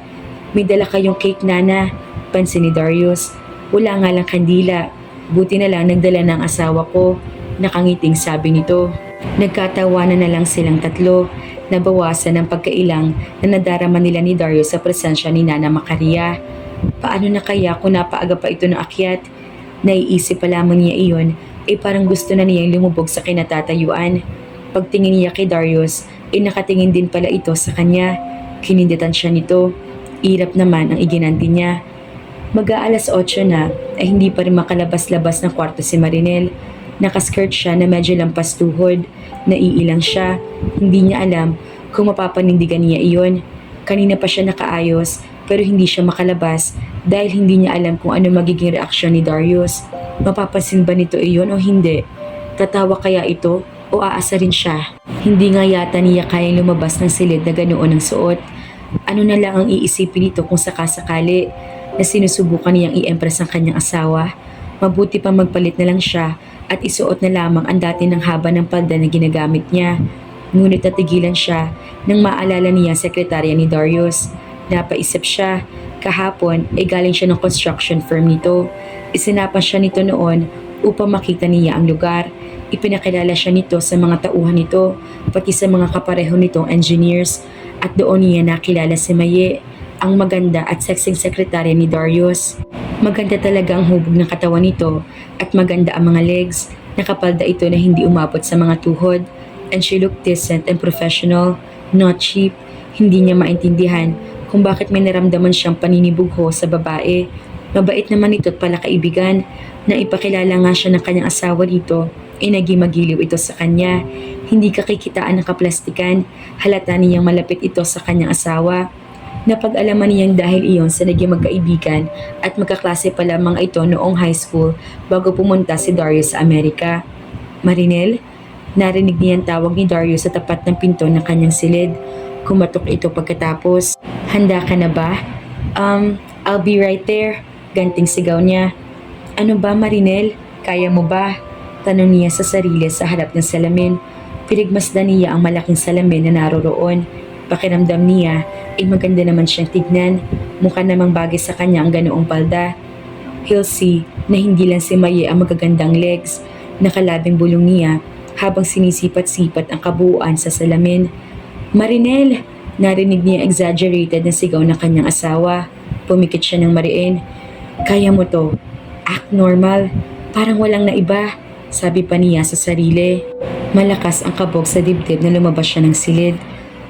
May dala kayong cake, Nana, pansin ni Darius. Wala nga lang kandila. Buti na lang nagdala ng asawa ko. Nakangiting sabi nito. Nagkatawanan na lang silang tatlo. Nabawasan ang pagkailang na nadarama nila ni Darius sa presensya ni Nana Macaria. Paano na kaya kung napaaga pa ito ng akyat? Naiisip pa lamang niya iyon, parang gusto na niyang lumubog sa kinatatayuan. Pagtingin niya kay Darius, nakatingin din pala ito sa kanya. Kininditan siya nito. Irap naman ang iginanti niya. Mag-aalas 8 na, hindi pa rin makalabas-labas ng kwarto si Marinel. Nakaskirt siya na medyo lampas tuhod. Naiilang siya. Hindi niya alam kung mapapanindigan niya iyon. Kanina pa siya nakaayos pero hindi siya makalabas dahil hindi niya alam kung ano magiging reaksyon ni Darius. Mapapansin ba nito iyon o hindi? Tatawa kaya ito o aasarin siya? Hindi nga yata niya kayang lumabas ng silid na ganoon ang suot. Ano na lang ang iisipin nito kung sakasakali na sinusubukan niyang i-impress ang kanyang asawa? Mabuti pa magpalit na lang siya at isuot na lamang ang dati ng haba ng palda na ginagamit niya. Ngunit natigilan siya nang maalala niya ang sekretarya ni Darius. Napaisip siya, kahapon galing siya ng construction firm nito. Isinapan siya nito noon upang makita niya ang lugar. Ipinakilala siya nito sa mga tauhan nito, pati sa mga kapareho nitong engineers. At doon niya nakilala si Maye, ang maganda at sexing sekretarya ni Darius. Maganda talaga ang hubog ng katawan nito at maganda ang mga legs. Nakapalda ito na hindi umabot sa mga tuhod. And she looked decent and professional, not cheap. Hindi niya maintindihan kung bakit may naramdaman siyang paninibugho sa babae. Mabait naman ito at pala kaibigan. Nang ipakilala nga siya ng kanyang asawa dito, naging magiliw ito sa kanya. Hindi kakikitaan ng kaplastikan. Halata niyang malapit ito sa kanyang asawa. Napag-alaman niyang dahil iyon sa naging magkaibigan at magkaklase pa lamang ito noong high school bago pumunta si Darius sa Amerika. Marinel? Narinig niya ang tawag ni Darius sa tapat ng pinto ng kanyang silid. Kumatok ito pagkatapos. Handa ka na ba? I'll be right there. Ganting sigaw niya. Ano ba, Marinel? Kaya mo ba? Tanong niya sa sarili sa harap ng salamin. Pinagmasdan niya ang malaking salamin na naroroon. Pakiramdam niya maganda naman siyang tignan. Mukha namang bagay sa kanya ang ganoong palda. He'll see na hindi lang si Maye ang magagandang legs. Nakalabing bulong niya habang sinisipat-sipat ang kabuuan sa salamin. Marinel! Narinig niya exaggerated na sigaw ng kanyang asawa. Pumikit siya ng mariin. Kaya mo to. Act normal. Parang walang naiba. Sabi pa niya sa sarili. Malakas ang kabog sa dibdib na lumabas siya ng silid.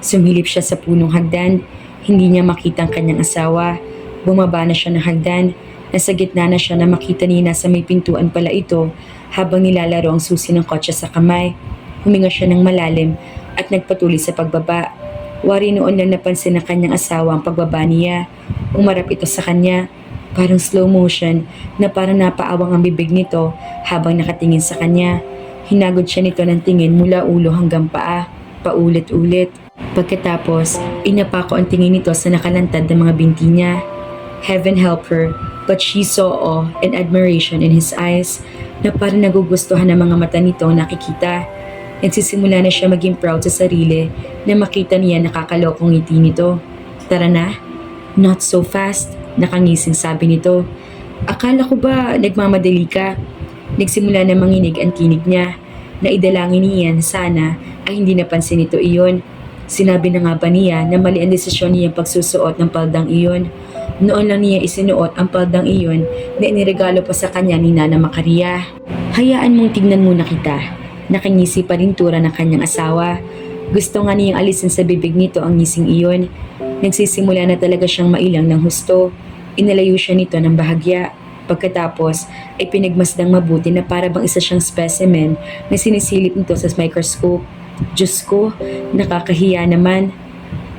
Sumilip siya sa punong hagdan. Hindi niya makita ang kanyang asawa. Bumaba na siya ng hagdan. Nasa gitna na siya na makita niya sa may pintuan pala ito habang nilalaro ang susi ng kotse sa kamay. Huminga siya ng malalim at nagpatuloy sa pagbaba. Wari noon lang napansin ng kanyang asawa ang pagbaba niya. Umarap ito sa kanya. Parang slow motion na parang napaawang ang bibig nito habang nakatingin sa kanya. Hinagod siya nito ng tingin mula ulo hanggang paa. Paulit-ulit. Pagkatapos, inapako ang tingin nito sa nakalantad ng mga binti niya. Heaven help her, but she saw awe and admiration in his eyes na parang nagugustuhan ng mga mata nito nakikita. Nagsisimula na siya maging proud sa sarili na makita niya nakakalokong ngiti nito. Tara na. Not so fast, nakangising sabi nito. Akala ko ba nagmamadali ka? Nagsimula na manginig ang tinig niya. Naidalangin niya na sana ay hindi napansin nito iyon. Sinabi na nga ba niya na mali ang desisyon niyang pagsusuot ng paldang iyon. Noon lang niya isinuot ang paldang iyon na iniregalo pa sa kanya ni Nana Macaria. Hayaan mong tignan muna kita. Nakangisi pa rin tura ng kanyang asawa. Gusto nga niyang alisin sa bibig nito ang ngising iyon. Nagsisimula na talaga siyang mailang ng husto. Inalayo siya nito ng bahagya. Pagkatapos ay pinagmasdang mabuti na para bang isa siyang specimen na sinisilip nito sa microscope. Diyos ko, nakakahiya naman.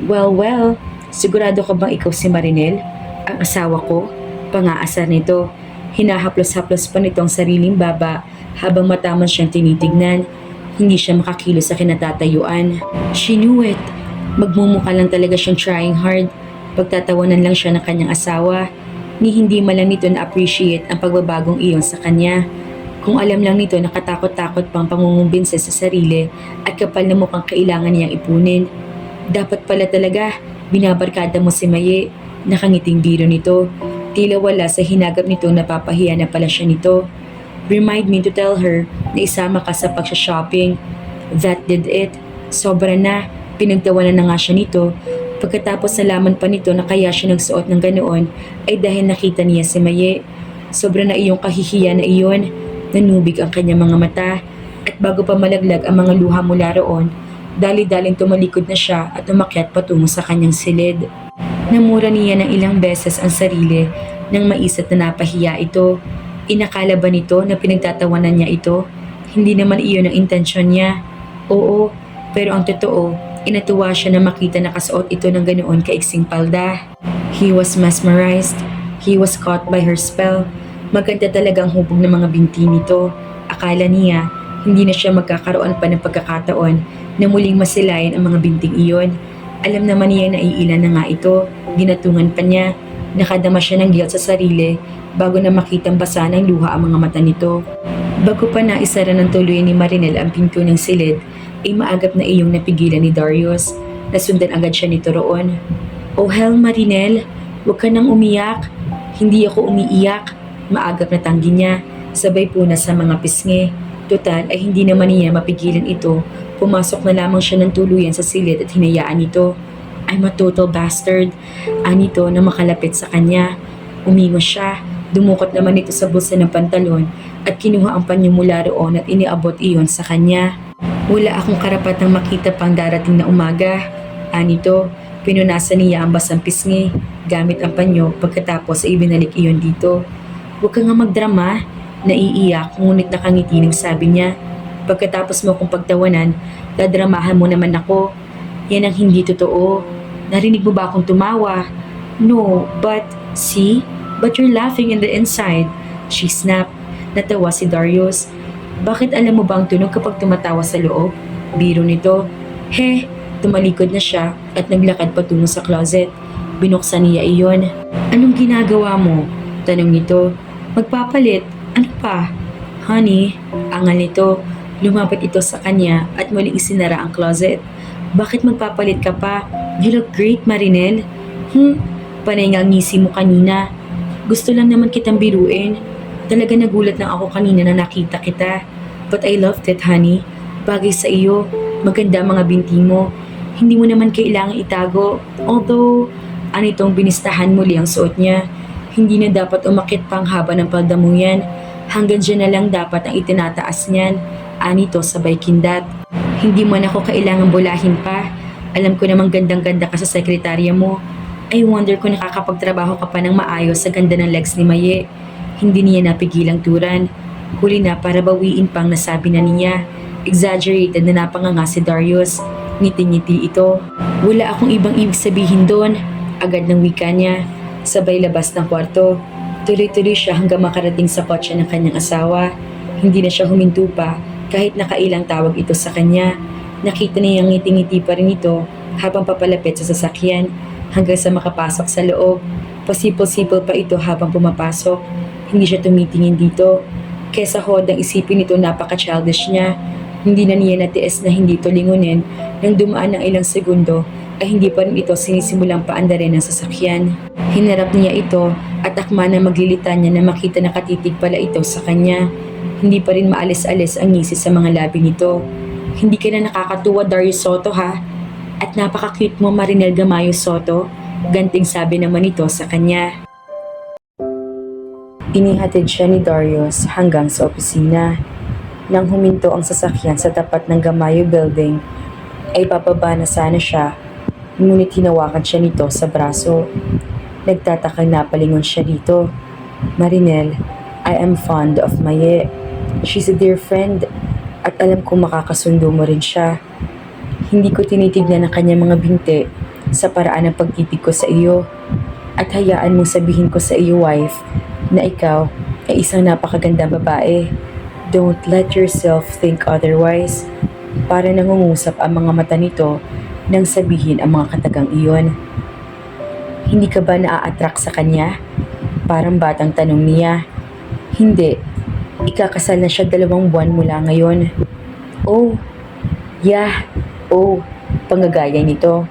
Well, sigurado ka bang ikaw si Marinel? Ang asawa ko? Pangaasar nito. Hinahaplos-haplos pa nito ang sariling baba habang mataman siyang tinitignan. Hindi siya makakilos sa kinatatayuan. She knew it. Magmumukha lang talaga siyang trying hard. Pagtatawanan lang siya ng kanyang asawa. Ni hindi man lang nito na-appreciate ang pagbabagong iyon sa kanya. Kung alam lang nito nakatakot-takot pang pangungumbinsa sa sarili at kapal na mukhang kailangan niyang ipunin. Dapat pala talaga, binabarkada mo si Maye. Nakangiting biro nito. Tila wala sa hinagap nito napapahiya na pala siya nito. Remind me to tell her na isama ka sa pagsha-shopping. That did it. Sobra na. Pinagtawanan na nga siya nito. Pagkatapos nalaman pa nito na kaya siya nagsuot ng ganoon ay dahil nakita niya si Maye. Sobra na iyong kahihiya na iyon. Nanubig ang kanyang mga mata. At bago pa malaglag ang mga luha mula roon, dali-daling tumalikod na siya at umakyat patungo sa kanyang silid. Namura niya ng ilang beses ang sarili nang maisip na napahiya ito. Inakala ba nito na pinagtatawanan niya ito? Hindi naman iyon ang intensyon niya. Oo, pero ang totoo, inatuwa siya na makita nakasuot ito ng ganoon kaiksing palda. He was mesmerized. He was caught by her spell. Maganda talagang hubog ng mga binti nito. Akala niya, hindi na siya magkakaroon pa ng pagkakataon na muling masilayan ang mga binting iyon. Alam naman niya na iilan na nga ito. Ginatungan pa niya. Nakadama siya ng guilt sa sarili bago na makitang basa ng luha ang mga mata nito. Bago pa na isara ng tuluyan ni Marinel ang pinto ng silid, ay maagap na iyong napigilan ni Darius. Nasundan agad siya nito roon. Oh hell Marinel, huwag ka nang umiyak. Hindi ako umiiyak. Maagap na tanggi niya, sabay puna sa mga pisngi. Total ay hindi naman niya mapigilan ito. Pumasok na lamang siya ng tuluyan sa silid at hinayaan nito. I'm a total bastard. Anito na makalapit sa kanya. Umingos siya. Dumukot naman ito sa bulsa ng pantalon at kinuha ang panyo mula roon at iniabot iyon sa kanya. Wala akong karapatang makita pang darating na umaga. Anito, pinunasan niya ang basang pisngi gamit ang panyo pagkatapos ay ibinalik iyon dito. Huwag ka nga magdrama. Naiiyak ngunit nakangiti ng sabi niya. Pagkatapos mo kong pagtawanan, dadramahan mo naman ako. Yan ang hindi totoo. Narinig mo ba akong tumawa? No, but see? But you're laughing in the inside. She snapped. Natawa si Darius. Bakit alam mo ba ang tunog kapag tumatawa sa loob? Biro nito. He, tumalikod na siya at naglakad patungo sa closet. Binuksan niya iyon. Anong ginagawa mo? Tanong nito. Magpapalit. Ano pa? Honey, angal nito. Lumapit ito sa kanya at muling isinara ang closet. Bakit magpapalit ka pa? You look great, Marinel. Panay nga ang ngisi mo kanina. Gusto lang naman kitang biruin. Talaga nagulat lang ako kanina na nakita kita. But I loved it, honey. Bagay sa iyo. Maganda ang mga binti mo. Hindi mo naman kailangang itago. Although, anitong binistahan muli ang suot niya. Hindi na dapat umakit pang haba ng palda mo yan. Hanggang dyan na lang dapat ang itinataas niyan. Anito sabay kindat. Hindi mo na ako kailangang bulahin pa. Alam ko namang gandang-ganda ka sa sekretarya mo. I wonder kung nakakapagtrabaho ka pa ng maayos sa ganda ng legs ni Maye. Hindi niya napigilang turan. Huli na para bawiin pang nasabi na niya. Exaggerated na napanganga si Darius. Ngiti-ngiti ito. Wala akong ibang ibig sabihin doon. Agad ng wika niya. Sabay labas ng kwarto. Tuloy-tuloy siya hanggang makarating sa kotse ng kanyang asawa. Hindi na siya huminto pa kahit nakailang tawag ito sa kanya. Nakita niya ang ngiti-ngiti pa rin ito habang papalapit sa sasakyan hanggang sa makapasok sa loob. Pasipol-sipol pa ito habang pumapasok. Hindi siya tumitingin dito. Kesa hodang isipin nito napaka-childish niya. Hindi na niya natiis na hindi ito lingunin nang dumaan ng ilang segundo ay hindi pa rin ito sinisimulang paandarin ng sasakyan. Hinarap niya ito at akma na maglilita niya na makita na katitig pala ito sa kanya. Hindi pa rin maalis-alis ang ngisi sa mga labi nito. Hindi ka na nakakatuwa, Darius Soto ha? At napaka-cute mo, Marinel Gamayo Soto. Ganting sabi naman ito sa kanya. Inihatid siya ni Darius hanggang sa opisina. Nang huminto ang sasakyan sa tapat ng Gamayo Building, ay papaba na sana siya, ngunit hinawakan siya nito sa braso. Nagtatakang napalingon siya dito. Marinel, I am fond of Maye. She's a dear friend at alam kong makakasundo mo rin siya. Hindi ko tinitignan ang kanyang mga binti sa paraan ng pagtitig ko sa iyo. At hayaan mong sabihin ko sa iyo, wife, na ikaw ay isang napakagandang babae. Don't let yourself think otherwise. Para nangungusap ang mga mata nito nang sabihin ang mga katagang iyon. Hindi ka ba naa-attract sa kanya? Parang batang tanong niya. Hindi. Ikakasal na siya 2 buwan mula ngayon. Oh, yeah, oh, panggagaya nito.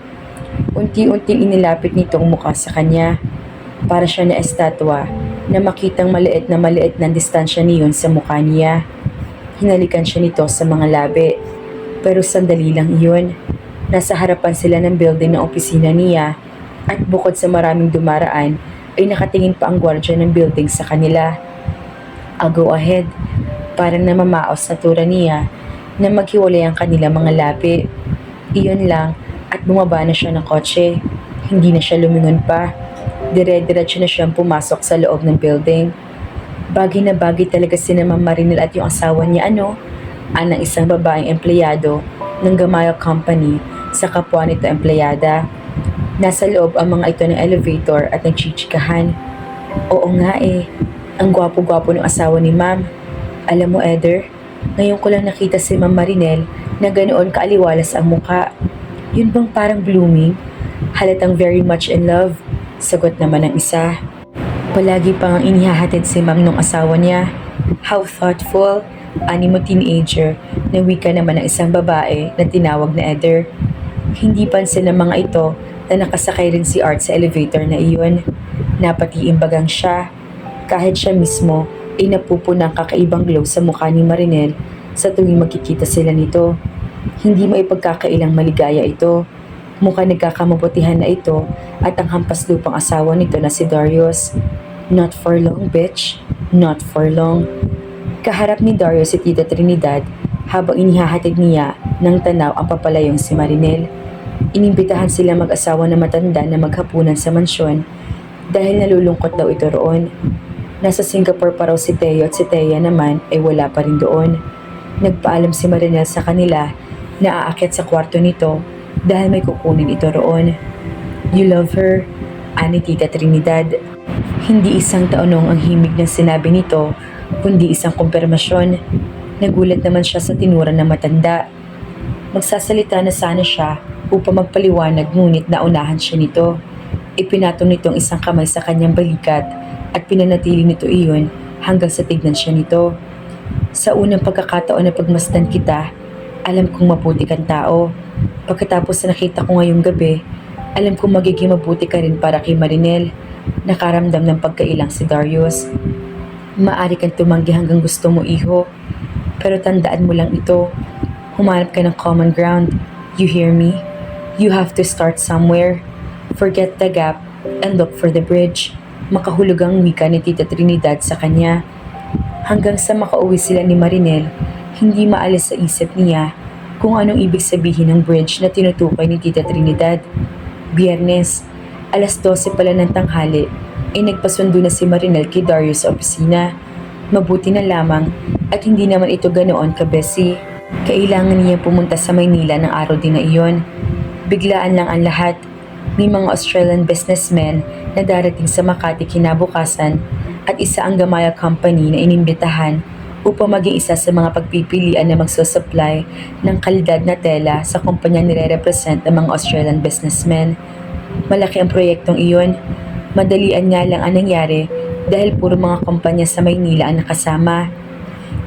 Unti-unting inilapit nitong mukha sa kanya para siya na estatwa na makitang maliit na distansya niyon sa mukha niya. Hinalikan siya nito sa mga labi. Pero sandali lang iyon. Nasa harapan sila ng building ng opisina niya at bukod sa maraming dumaraan ay nakatingin pa ang gwardya ng building sa kanila. I'll go ahead. Parang namamaos na tura niya na maghiwalay ang kanila mga labi. Iyon lang at bumaba na siya ng kotse. Hindi na siya lumingon pa. Dire-diretso na siyang pumasok sa loob ng building. Bagay na bagay talaga si Ma'am Marinel at yung asawa niya anang isang babaeng empleyado ng Gamaya Company sa kapwa nito empleyada. Nasa loob ang mga ito ng elevator at nagchichikahan. Oo nga ang gwapo-gwapo ng asawa ni Ma'am. Alam mo Eder, ngayon ko lang nakita si Ma'am Marinel na ganoon kaaliwalas ang muka. Yun bang parang blooming? Halatang very much in love. Sagot naman ng isa. Palagi pang inihahatid si Ma'am nung asawa niya. How thoughtful, animo teenager na wika naman ng isang babae na tinawag na Eder. Hindi pansin ng mga ito na nakasakay rin si Art sa elevator na iyon. Napatiimbagang siya. Kahit siya mismo ay napupunang kakaibang glow sa mukha ni Marinel sa tuwing magkikita sila nito. Hindi maipagkakailang maligaya ito. Mukhang nagkakamabutihan na ito at ang hampas lupang asawa nito na si Darius. Not for long, bitch. Not for long. Kaharap ni Darius si Tita Trinidad habang inihahatid niya ng tanaw ang papalayong si Marinel. Inimbitahan sila mag-asawa na matanda na maghapunan sa mansyon dahil nalulungkot daw ito roon. Nasa Singapore pa raw si Teo at si Thea naman ay wala pa rin doon. Nagpaalam si Marinel sa kanila na aakyat sa kwarto nito dahil may kukunin ito roon. You love her, ani Tita Trinidad. Hindi isang taonong ang himig ng sinabi nito, kundi isang kumpirmasyon. Nagulat naman siya sa tinura ng matanda. Magsasalita na sana siya upang magpaliwanag ngunit naunahan siya nito. Ipinatong nitong isang kamay sa kanyang balikat at pinanatili nito iyon hanggang sa tignan siya nito. Sa unang pagkakataon na pagmasdan kita, alam kong mabuti kang tao. Pagkatapos na nakita ko ngayong gabi, alam kong magiging mabuti ka rin para kay Marinel. Nakaramdam ng pagkailang si Darius. Maari kang tumanggi hanggang gusto mo, iho. Pero tandaan mo lang ito. Humanap ka ng common ground. You hear me? You have to start somewhere. Forget the gap and look for the bridge. Makahulugang wika ni Tita Trinidad sa kanya. Hanggang sa makauwi sila ni Marinel, hindi maalis sa isip niya kung anong ibig sabihin ng bridge na tinutukoy ni Tita Trinidad. Biyernes, alas 12 pala ng tanghali, ay nagpasundo na si Marinel kay Darius sa opisina. Mabuti na lamang at hindi naman ito ganoon kabesi. Kailangan niya pumunta sa Maynila ng araw din na iyon. Biglaan lang ang lahat. May mga Australian businessmen na darating sa Makati kinabukasan at isa ang Gamaya Company na inimbitahan upang maging isa sa mga pagpipilian na magsusupply ng kalidad na tela sa kumpanyang nire-represent ng mga Australian businessmen. Malaki ang proyektong iyon. Madalian nga lang ang nangyari dahil puro mga kumpanya sa Maynila ang nakasama.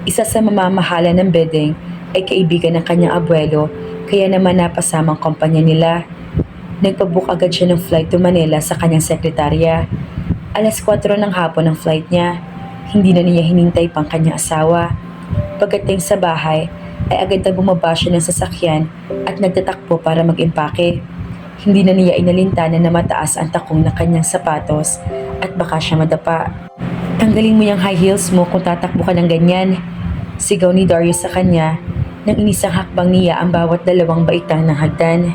Isa sa mamamahala ng bidding ay kaibigan ng kanyang abuelo kaya naman napasamang kumpanya nila. Nagpabook agad siya ng flight to Manila sa kanyang sekretarya. Alas 4 ng hapon ang flight niya. Hindi na niya hinintay pang kanyang asawa. Pagdating sa bahay, ay agad na bumaba siya ng sasakyan at nagtatakbo para mag-impake. Hindi na niya inalintanan na mataas ang takong ng kanyang sapatos at baka siya madapa. Tanggalin mo yung high heels mo kung tatakbo ka ng ganyan. Sigaw ni Darius sa kanya nang inisang hakbang niya ang bawat dalawang baitang ng hagdan.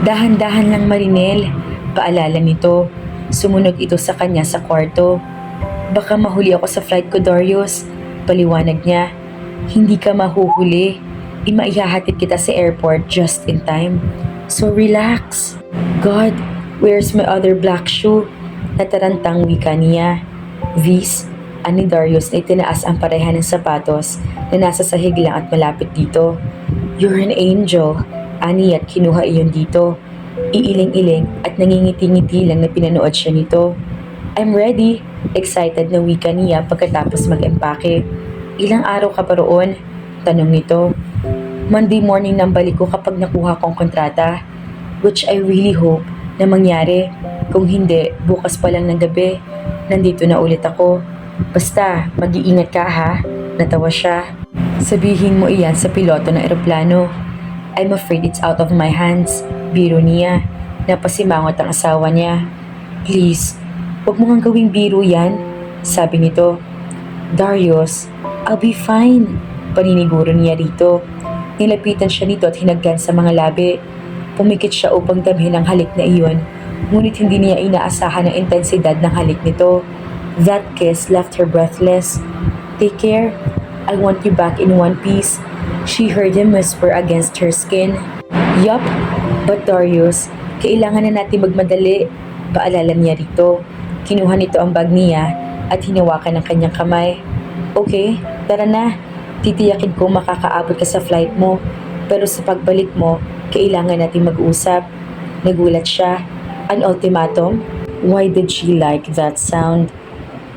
Dahan-dahan lang Marinel, paalala nito. Sumunod ito sa kanya sa kwarto. Baka mahuli ako sa flight ko, Darius. Paliwanag niya. Hindi ka mahuhuli. Imaihahatid kita sa airport just in time. So relax. God, where's my other black shoe? Natarantang wika niya. Vis, ani Darius na itinaas ang pareha ng sapatos na nasa sahig lang at malapit dito. You're an angel. Ani at kinuha iyon dito. Iiling-iling at nangingiti-ngiti lang na pinanood siya nito. I'm ready. Excited na wika niya pagkatapos mag-empake. Ilang araw ka pa roon? Tanong nito. Monday morning nang balik ko kapag nakuha kong kontrata. Which I really hope na mangyari. Kung hindi, bukas pa lang ng gabi. Nandito na ulit ako. Basta, mag-iingat ka ha. Natawa siya. Sabihin mo iyan sa piloto ng eroplano. I'm afraid it's out of my hands. Biro niya. Napasimangot ang asawa niya. Please, huwag mo nga gawing biro yan. Sabi nito. Darius, I'll be fine. Paniniguro niya rito. Nilapitan siya nito at hinagkan sa mga labi. Pumikit siya upang damhin ang halik na iyon. Ngunit hindi niya inaasahan ang intensidad ng halik nito. That kiss left her breathless. Take care. I want you back in one piece. She heard him whisper against her skin. Yup, but Darius, kailangan na natin magmadali. Paalala niya rito. Kinuha nito ang bag niya at hinawakan ng kanyang kamay. Okay, tara na. Titiyakin ko makakaabot ka sa flight mo. Pero sa pagbalik mo, kailangan natin mag-usap. Nagulat siya. An ultimatum? Why did she like that sound?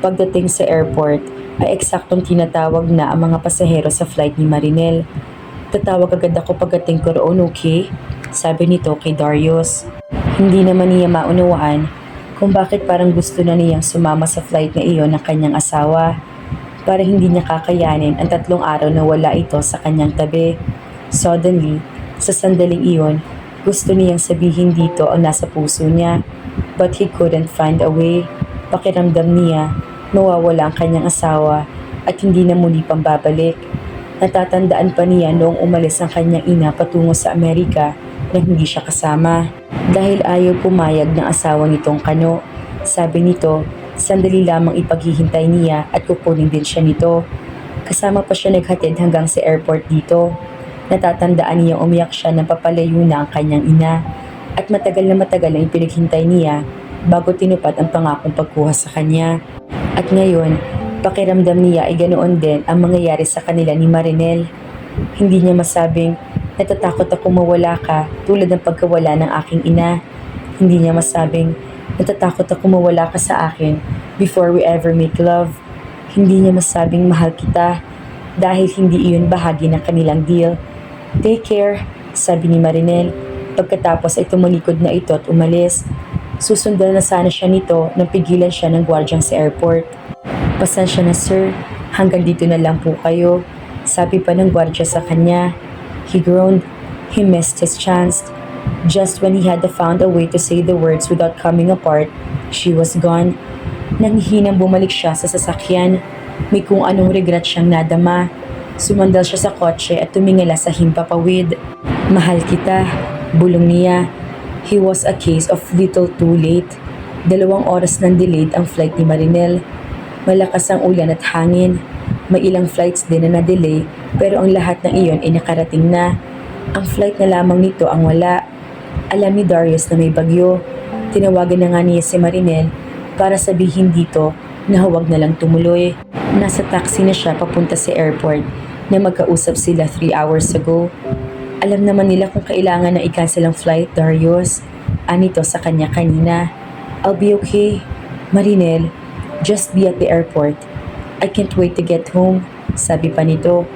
Pagdating sa airport, ay eksaktong tinatawag na ang mga pasahero sa flight ni Marinel. Tatawag agad ako pagdating ko roon, okay? Sabi nito kay Darius. Hindi naman niya maunawaan kung bakit parang gusto na niyang sumama sa flight na iyon ng kanyang asawa. Para hindi niya kakayanin ang 3 araw na wala ito sa kanyang tabi. Suddenly, sa sandaling iyon, gusto niyang sabihin dito ang nasa puso niya. But he couldn't find a way. Pakiramdam niya, nawawala ang kanyang asawa at hindi na muli pang babalik. Natatandaan pa niya noong umalis ang kanyang ina patungo sa Amerika na hindi siya kasama. Dahil ayaw pumayag ng asawa nitong Kano. Sabi nito, sandali lamang ipaghihintay niya at kukunin din siya nito. Kasama pa siya naghatid hanggang sa airport dito. Natatandaan niya umiyak siya nang papalayo na ang kanyang ina. At matagal na matagal ang ipinaghintay niya bago tinupad ang pangakong pagkuha sa kanya. At ngayon, pakiramdam niya ay ganoon din ang mangyayari sa kanila ni Marinel. Hindi niya masabing, natatakot ako mawala ka tulad ng pagkawala ng aking ina. Hindi niya masabing, natatakot ako mawala ka sa akin before we ever make love. Hindi niya masabing mahal kita dahil hindi iyon bahagi ng kanilang deal. Take care, sabi ni Marinel. Pagkatapos ay tumalikod na ito at umalis. Susundan na sana siya nito nang pigilan siya ng gwardyang sa airport. Pasensya na sir, hanggang dito na lang po kayo. Sabi pa ng gwardya sa kanya. He groaned. He missed his chance. Just when he had found a way to say the words without coming apart, she was gone. Nanghihinang bumalik siya sa sasakyan. May kung anong regret siyang nadama. Sumandal siya sa kotse at tumingala sa himpapawid. Mahal kita, bulong niya. He was a case of little too late. 2 oras nang delayed ang flight ni Marinel. Malakas ang ulan at hangin. May ilang flights din na na-delay pero ang lahat ng iyon ay nakarating na. Ang flight na lamang nito ang wala. Alam ni Darius na may bagyo. Tinawagan na nga niya si Marinel para sabihin dito na huwag na lang tumuloy. Nasa taxi na siya papunta sa airport na magkausap sila 3 hours ago. Alam naman nila kung kailangan na i-cancel ang flight, Darius. Anito sa kanya kanina. I'll be okay. Marinel, just be at the airport. I can't wait to get home. Sabi pa nito.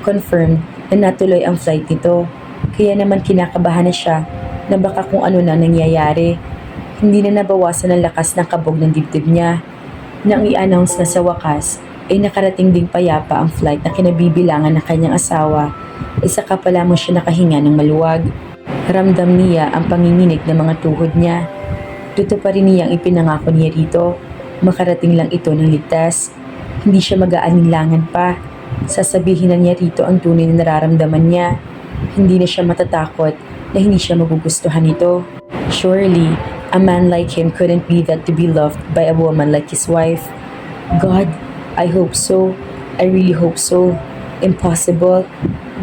Confirmed na natuloy ang flight nito. Kaya naman kinakabahan na siya na baka kung ano na nangyayari. Hindi na nabawasan ang lakas ng kabog ng dibdib niya. Nang i-announce na sa wakas, ay nakarating ding payapa ang flight na kinabibilangan ng kanyang asawa. Isa ka pa lamang siya nakahinga ng maluwag. Ramdam niya ang panginginig ng mga tuhod niya. Tuto pa rin niya ang ipinangako niya rito. Makarating lang ito ng ligtas. Hindi siya mag-aalinlangan pa. Sasabihin na niya rito ang tunay na nararamdaman niya. Hindi na siya matatakot na hindi siya magugustuhan nito. Surely, a man like him couldn't be that to be loved by a woman like his wife. God, I hope so. I really hope so. Impossible.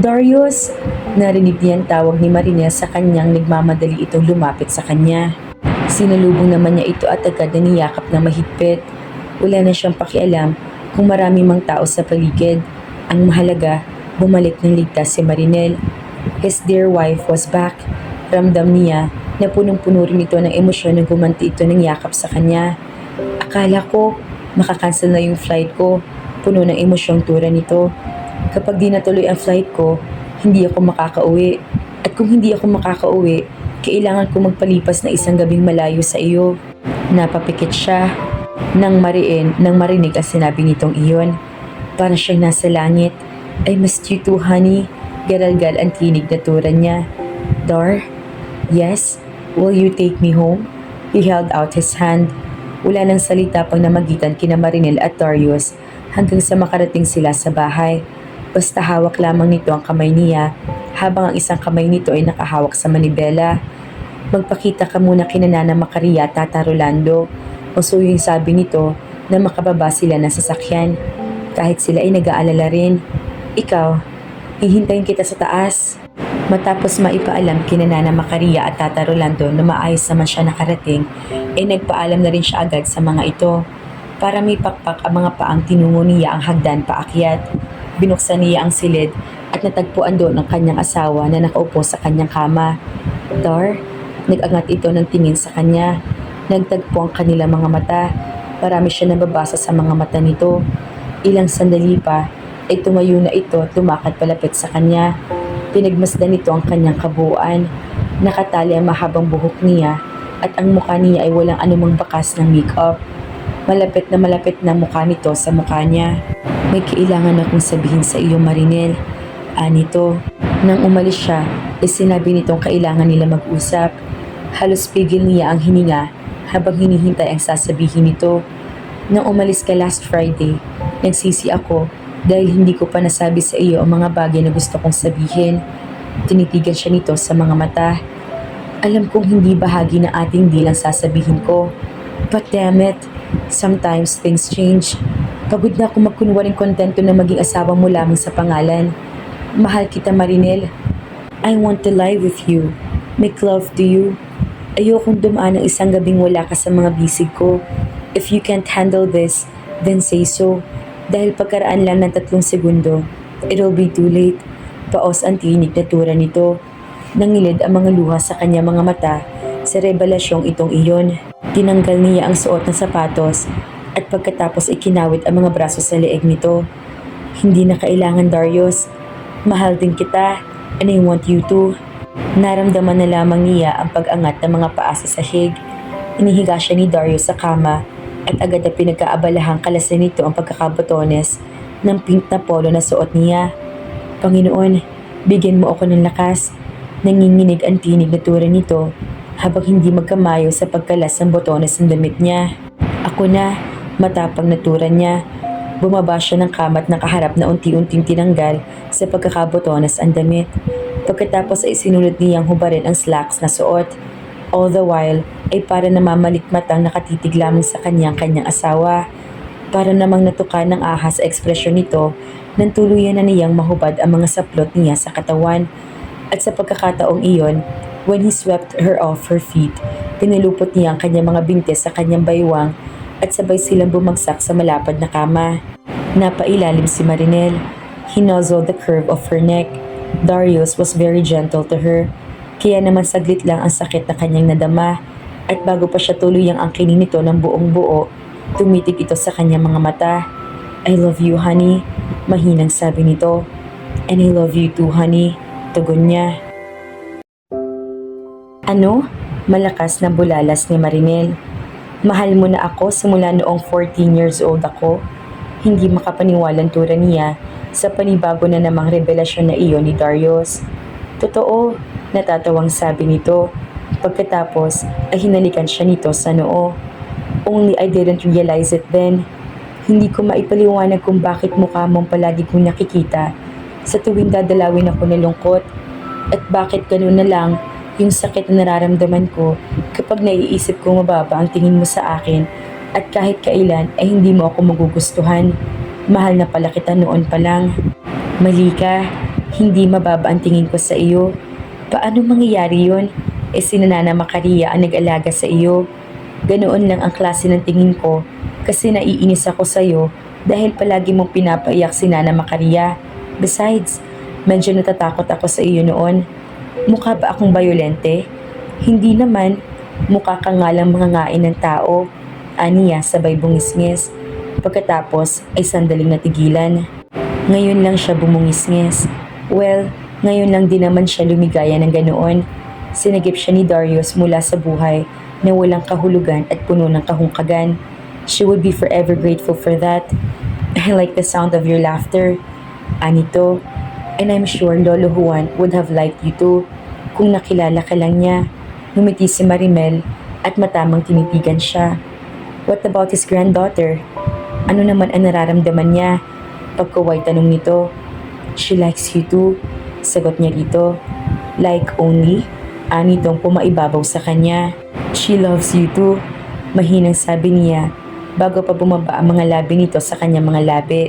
Darius! Narinig niya ang tawag ni Marinel sa kanyang nagmamadali itong lumapit sa kanya. Sinalubong naman niya ito at agad na niyakap na mahigpit. Wala na siyang pakialam kung marami mang tao sa paligid. Ang mahalaga, bumalik ng ligtas si Marinel. His dear wife was back. Ramdam niya na punong-puno rin ito ng emosyon nang gumanti ito ng yakap sa kanya. Akala ko, makakancel na yung flight ko. Puno ng emosyong tura nito. Kapag di natuloy ang flight ko, hindi ako makakauwi. At kung hindi ako makakauwi, kailangan ko magpalipas na isang gabing malayo sa iyo. Napapikit siya. Nang marinig ang sinabi nitong iyon. Para siyang nasa langit. I missed you too, honey. Garalgal ang tinig na tura niya. Dar? Yes? Will you take me home? He held out his hand. Wala nang salita pang namagitan kina Marinel at Darius hanggang sa makarating sila sa bahay. Basta hawak lamang nito ang kamay niya habang ang isang kamay nito ay nakahawak sa manibela. Magpakita ka muna kina Nana Macaria at Tata Rolando. Uso yung sabi nito na makababa sila ng sasakyan. Kahit sila ay nag-aalala rin. Ikaw, hihintayin kita sa taas. Matapos maipaalam kina Nana Macaria at Tata Rolando na maayos naman siya nakarating, ay nagpaalam na rin siya agad sa mga ito. Para may pakpak ang mga paang tinungo niya ang hagdan paakyat. Binuksan niya ang silid at natagpuan doon ang kanyang asawa na nakaupo sa kanyang kama. Dar, nag-angat ito ng tingin sa kanya. Nagtagpo ang kanilang mga mata. Marami siya nababasa sa mga mata nito. Ilang sandali pa ay tumayo na ito at lumakad palapit sa kanya. Pinagmasdan nito ang kanyang kabuuan. Nakatali ang mahabang buhok niya at ang mukha niya ay walang anumang bakas ng make-up. Malapit na mukha nito sa mukha niya. May kailangan akong sabihin sa iyo, Marinel. Anito. Nang umalis siya, ay sinabi nitong kailangan nila mag-usap. Halos pigil niya ang hininga habang hinihintay ang sasabihin nito. Nang umalis ka last Friday, nagsisi ako dahil hindi ko pa nasabi sa iyo ang mga bagay na gusto kong sabihin. Tinitigan siya nito sa mga mata. Alam kong hindi bahagi ng ating deal ang sasabihin ko. But damn it, sometimes things change. Pagod na ako magkunwaring kontento na maging asawa mo lamang sa pangalan. Mahal kita, Marinel. I want to lie with you. Make love to you. Ayokong dumaan ng isang gabing wala ka sa mga bisig ko. If you can't handle this, then say so. Dahil pagkaraan lang ng 3 segundo, it'll be too late. Paos ang tinig na tura nito. Nangilid ang mga luha sa kanya mga mata sa revelasyong itong iyon. Tinanggal niya ang suot ng sapatos at pagkatapos ikinawit ang mga braso sa leeg nito. Hindi na kailangan, Darius. Mahal din kita and I want you to. Naramdaman na lamang niya ang pag-angat ng mga paa sa sahig. Inihiga siya ni Darius sa kama at agad na pinagkaabalahang kalasan nito ang pagkakabotones ng pink na polo na suot niya. Panginoon, bigyan mo ako ng lakas. Nanginginig ang tinig na tura nito habang hindi magkamayo sa pagkalas ng botones ng damit niya. Ako na, matapang na tura niya. Bumaba siya ng kama at nakaharap na unti-unting tinanggal sa pagkakabotones ang damit. Pagkatapos ay sinulot niyang hubarin ang slacks na suot. All the while ay para namamalikmatang nakatitig lamang sa kanyang asawa. Para namang natukan ng ahas sa ekspresyon nito nang tuluyan na niyang mahubad ang mga saplot niya sa katawan. At sa pagkakataong iyon, when he swept her off her feet, pinalupot niya ang kanyang mga binte sa kanyang baywang at sabay silang bumagsak sa malapad na kama. Napailalim si Marinel. He nuzzled the curve of her neck. Darius was very gentle to her. Kaya naman saglit lang ang sakit na kanyang nadama. At bago pa siya tuluyang angkinin nito ng buong buo, tumitig ito sa kanyang mga mata. I love you, honey. Mahinang sabi nito. And I love you too, honey. Tugon niya. Ano? Malakas na bulalas ni Marinel. Mahal mo na ako simula noong 14 years old ako. Hindi makapaniwalang tura niya sa panibago na namang revelasyon na iyon ni Darius. Totoo, natatawang sabi nito. Pagkatapos ay hinalikan siya nito sa noo. Only I didn't realize it then. Hindi ko maipaliwanag kung bakit mukha mong palagi kong nakikita sa tuwing dadalawin ako ng lungkot. At bakit ganun na lang yung sakit na nararamdaman ko kapag naiisip ko mababa ang tingin mo sa akin at kahit kailan ay hindi mo ako magugustuhan. Mahal na pala kita noon pa lang. Mali ka, hindi mababa ang tingin ko sa iyo. Paano mangyayari yun? Si Nana Macaria ang nag-alaga sa iyo. Ganoon lang ang klase ng tingin ko kasi naiinis ako sa iyo dahil palagi mong pinapaiyak si Nana Macaria. Besides, medyo natatakot ako sa iyo noon. Mukha ba akong bayolente? Hindi naman. Mukha ka nga lang mangangain ng tao. Aniya sabay bungisngis. Pagkatapos ay sandaling natigilan. Ngayon lang siya bumungisngis. Well, ngayon lang din naman siya lumigaya ng ganoon. Sinagip siya ni Darius mula sa buhay na walang kahulugan at puno ng kahungkagan. She would be forever grateful for that. I like the sound of your laughter, Anito. And I'm sure Lolo Juan would have liked you too kung nakilala ka lang niya. Ngumiti si Marimel at matamang tinitigan siya. What about his granddaughter? Ano naman ang nararamdaman niya? Pagkaway tanong nito. She likes you too, sagot niya dito. Like only? Anitong pumaibabaw sa kanya. She loves you too, mahinang sabi niya bago pa bumaba ang mga labi nito sa kanyang mga labi.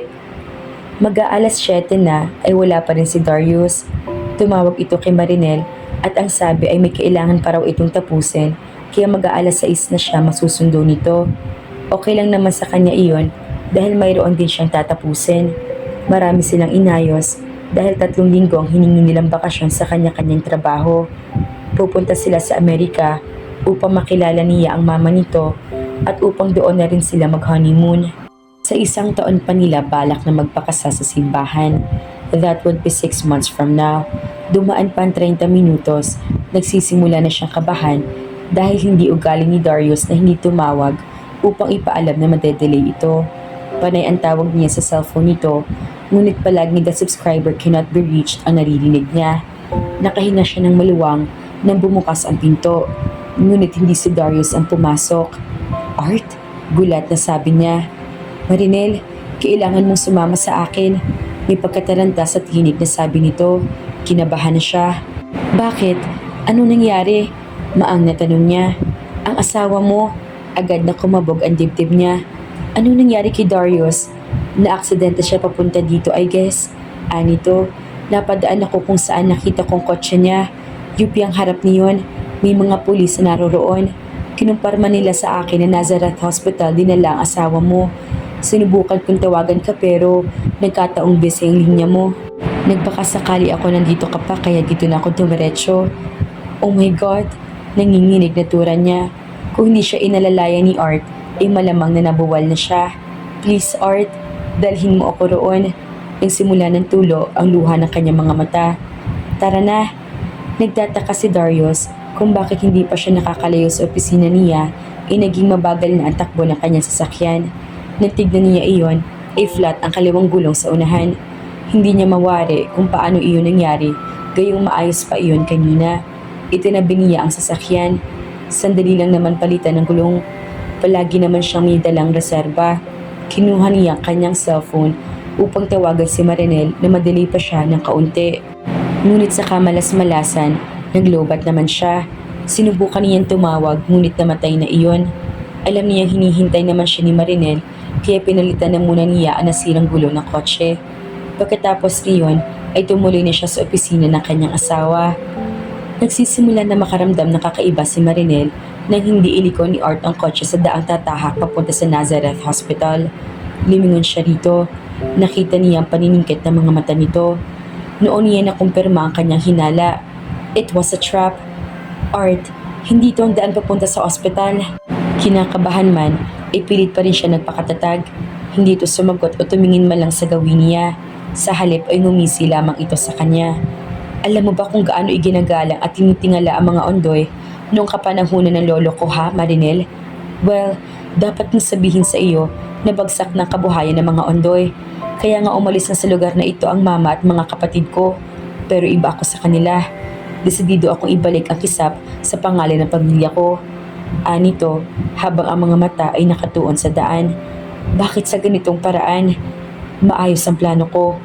Mag-aalas 7 na ay wala pa rin si Darius. Tumawag ito kay Marinel at ang sabi ay may kailangan pa raw itong tapusin kaya mag-aalas 6 na siya masusundo nito. Okay lang naman sa kanya iyon dahil mayroon din siyang tatapusin. Marami silang inayos dahil 3 linggo ang hiningi nilang bakasyon sa kanya-kanyang trabaho. Pupunta sila sa Amerika upang makilala niya ang mama nito at upang doon na rin sila mag-honeymoon. Sa 1 taon pa nila balak na magpakasal sa simbahan. That would be 6 months from now. Dumaan pa ang 30 minutos, nagsisimula na siyang kabahan dahil hindi ugali ni Darius na hindi tumawag upang ipaalam na madedelay ito. Panay ang tawag niya sa cellphone nito, ngunit palaging the subscriber cannot be reached ang naririnig niya. Nakahinga siya ng maluwang nang bumukas ang pinto, ngunit hindi si Darius ang pumasok. Art? Gulat na sabi niya. Marinel, kailangan mong sumama sa akin. May pagkataranta sa tinig na sabi nito. Kinabahan na siya. Bakit? Ano nangyari? Maang na tanong niya. Ang asawa mo. Agad na kumabog ang dibdib niya. Ano nangyari kay Darius? Na-aksidente siya papunta dito, I guess. Anito, napadaan ako kung saan nakita kong kotse niya. UP ang harap niyon. May mga pulis na naroroon. Kinumparma nila sa akin na Nazareth Hospital dinala ang asawa mo. Sinubukan kong tawagan ka pero nagkataong busy ang linya mo. Nagpakasakali ako nandito ka pa kaya dito na ako dumiretso. Oh my God, nanginginig na tura niya. Kung hindi siya inalalaya ni Art, ay malamang na nabuwal na siya. Please Art, dalhin mo ako roon. Nagsimula ng tulo ang luha ng kanyang mga mata. Tara na. Nagtataka si Darius kung bakit hindi pa siya nakakalayo sa opisina niya ay naging mabagal na ang takbo ng kanyang sasakyan. Nang tignan niya iyon, ay flat ang kaliwang gulong sa unahan. Hindi niya mawari kung paano iyon nangyari, gayong maayos pa iyon kanina. Itinabi niya ang sasakyan. Sandali lang naman palitan ng gulong. Palagi naman siyang may dalang reserba. Kinuha niya ang kanyang cellphone upang tawagan si Marinel na madelay pa siya ng kaunti. Ngunit sa kamalas-malasan, naglobat naman siya. Sinubukan niyang tumawag ngunit namatay na iyon. Alam niyang hinihintay naman siya ni Marinel kaya pinalitan na muna niya ang nasirang gulo ng kotse. Pagkatapos niyon ay tumuloy na siya sa opisina ng kanyang asawa. Nagsisimula na makaramdam ng kakaiba si Marinel nang hindi iliko ni Art ang kotse sa daang tatahak papunta sa Nazareth Hospital. Limingon siya rito. Nakita niya ang paniningkit ng mga mata nito. Noon niya nakumpirma ang kanyang hinala. It was a trap. Art, hindi ito ang daan papunta sa ospital. Kinakabahan man, ay pilit pa rin siya nagpakatatag. Hindi ito sumagot o tumingin man lang sa gawin niya. Sa halip ay ngumisi lamang ito sa kanya. Alam mo ba kung gaano iginagalang at tinitingala ang mga ondoy noong kapanahunan ng lolo ko ha, Marinel? Well, dapat kong sabihin sa iyo na bagsak ng kabuhayan ng mga ondoy. Kaya nga umalis na sa lugar na ito ang mama at mga kapatid ko. Pero iba ako sa kanila. Desidido akong ibalik ang kisap sa pangalan ng pamilya ko. Anito, habang ang mga mata ay nakatuon sa daan. Bakit sa ganitong paraan? Maayos ang plano ko.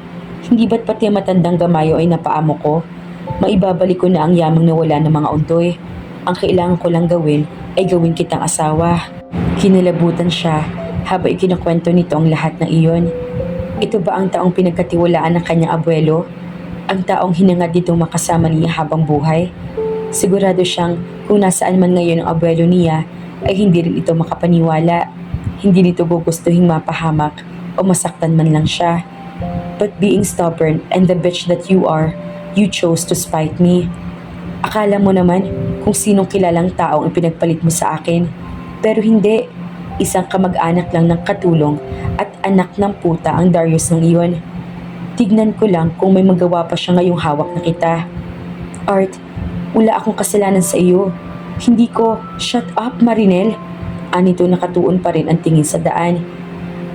Hindi ba't pati ang matandang gamayo ay napaamo ko? Maibabalik ko na ang yamang nawala ng mga ondoy. Ang kailangan ko lang gawin ay gawin kitang asawa. Kinalabutan siya habang ikinakwento nito ang lahat ng iyon. Ito ba ang taong pinagkatiwalaan ng kanyang abuelo? Ang taong hinangad nitong makasama niya habang buhay? Sigurado siyang kung nasaan man ngayon ang abuelo niya ay hindi rin ito makapaniwala. Hindi nito gugustuhin mapahamak o masaktan man lang siya. But being stubborn and the bitch that you are, you chose to spite me. Akala mo naman kung sinong kilalang taong ipinagpalit mo sa akin. Pero hindi. Isang kamag-anak lang ng katulong at anak ng puta ang Darius ng iyon. Tignan ko lang kung may magawa pa siya ngayong hawak na kita. Art, wala akong kasalanan sa iyo. Hindi ko, shut up Marinel. Anito nakatuon pa rin ang tingin sa daan.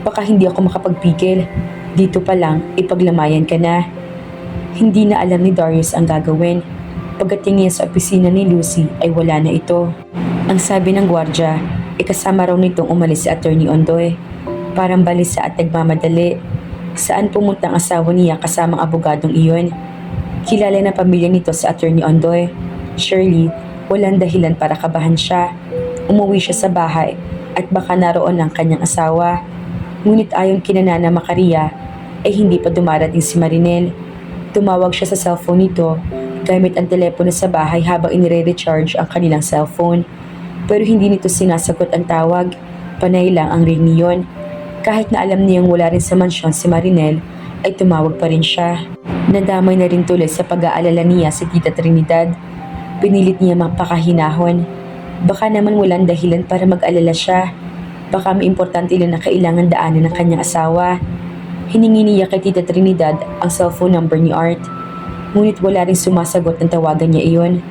Baka hindi ako makapagpigil. Dito pa lang, ipaglamayan ka na. Hindi na alam ni Darius ang gagawin. Pagdating niya sa opisina ni Lucy ay wala na ito. Ang sabi ng gwardya, kasama raw nitong umalis si Attorney Ondoy. Parang balisa at nagmamadali. Saan pumunta ang asawa niya kasamang abogadong iyon? Kilala na pamilya nito si Attorney Ondoy. Surely, walang dahilan para kabahan siya. Umuwi siya sa bahay at baka naroon ang kanyang asawa. Ngunit ayon kina Nana Macaria ay hindi pa dumarating si Marinel. Tumawag siya sa cellphone nito gamit ang telepono sa bahay habang inire-recharge ang kanilang cellphone. Pero hindi nito sinasagot ang tawag. Panay lang ang ring niyon. Kahit na alam niyang wala rin sa mansyon si Marinel, ay tumawag pa rin siya. Nadamay na rin tuloy sa pag-aalala niya si Tita Trinidad. Pinilit niya magpakahinahon. Baka naman walang dahilan para mag-alala siya. Baka may importante lang na kailangan daanan ng kanyang asawa. Hiningi niya kay Tita Trinidad ang cellphone number ni Art. Ngunit wala rin sumasagot ng tawagan niya iyon.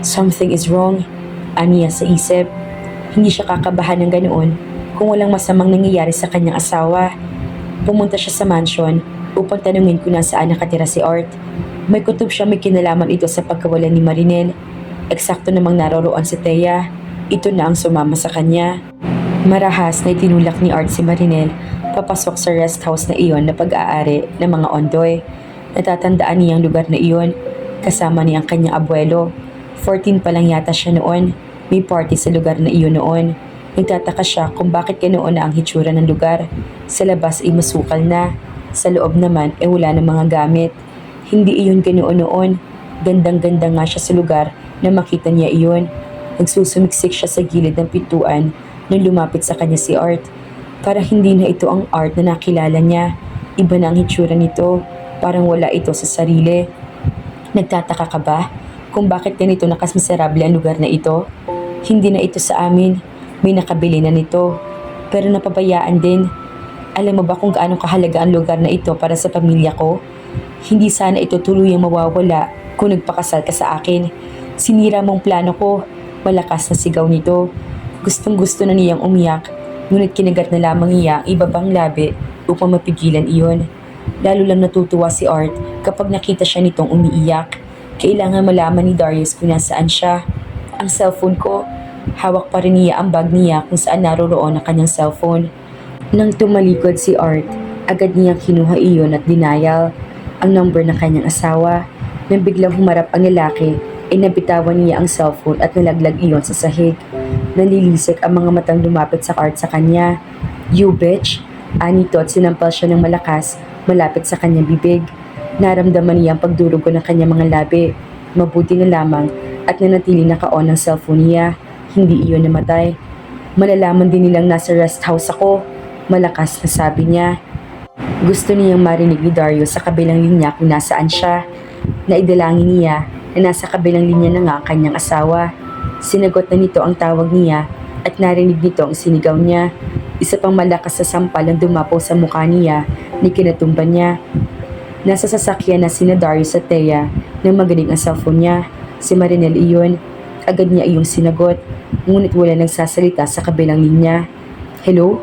Something is wrong, aniya sa isip. Hindi siya kakabahan ng ganoon kung walang masamang nangyayari sa kanyang asawa. Pumunta siya sa mansion upang tanungin kung nasaan nakatira si Art. May kutob siya may kinalaman ito sa pagkawalan ni Marinel. Eksakto namang naroroon si Thea. Ito na ang sumama sa kanya. Marahas na itinulak ni Art si Marinel papasok sa rest house na iyon na pag-aari ng mga Ondoy. Natatandaan niya ang lugar na iyon kasama niya ang kanyang abuelo. 14 pa lang yata siya noon. May party sa lugar na iyon noon. Nagtataka siya kung bakit ganoon na ang hitsura ng lugar. Sa labas ay masukal na. Sa loob naman ay wala ng mga gamit. Hindi iyon ganoon noon. Gandang-ganda nga siya sa lugar na makita niya iyon. Nagsusumiksik siya sa gilid ng pintuan nung lumapit sa kanya si Art. Para hindi na ito ang Art na nakilala niya. Iba na ang hitsura nito. Parang wala ito sa sarili. Nagtataka ka ba kung bakit ganito nakasmiserable ang lugar na ito? Hindi na ito sa amin. May nakabili na nito. Pero napabayaan din. Alam mo ba kung gaano kahalaga ang lugar na ito para sa pamilya ko? Hindi sana ito tuluyang mawawala kung nagpakasal ka sa akin. Sinira mong plano ko. Malakas na sigaw nito. Gustong gusto na niyang umiyak. Ngunit kinagat na lamang niya ang ibabang labi upang mapigilan iyon. Lalo lang natutuwa si Art kapag nakita siya nitong umiiyak. Kailangan malaman ni Darius kung nasaan siya. Ang cellphone ko. Hawak pa rin niya ang bag niya kung saan naroroon ang kanyang cellphone. Nang tumalikod si Art, agad niyang kinuha iyon at denial ang number ng kanyang asawa. Nang biglang humarap ang lalaki, ay nabitawan niya ang cellphone at nalaglag iyon sa sahig. Nalilisik ang mga matang lumapit sa Art sa kanya. You bitch! Anito at sinampal siya ng malakas malapit sa kanyang bibig. Naramdaman niya ang pagdurugo ng kanyang mga labi. Mabuti na lamang at nanatili naka-on ang cellphone niya. Hindi iyon namatay. Malalaman din nilang nasa rest house ako. Malakas na sabi niya. Gusto niyang marinig ni Darius sa kabilang linya kung nasaan siya. Naidalangin niya na nasa kabilang linya na nga ang kanyang asawa. Sinagot na nito ang tawag niya at narinig nito ang sinigaw niya. Isa pang malakas sa sampal ang dumapo sa mukha niya ni kinatumban niya. Nasa sasakyan na sina Darius at Thea nang magaling ang cellphone niya. Si Marinel iyon. Agad niya iyong sinagot. Ngunit wala nagsasalita sa kabilang linya. Hello?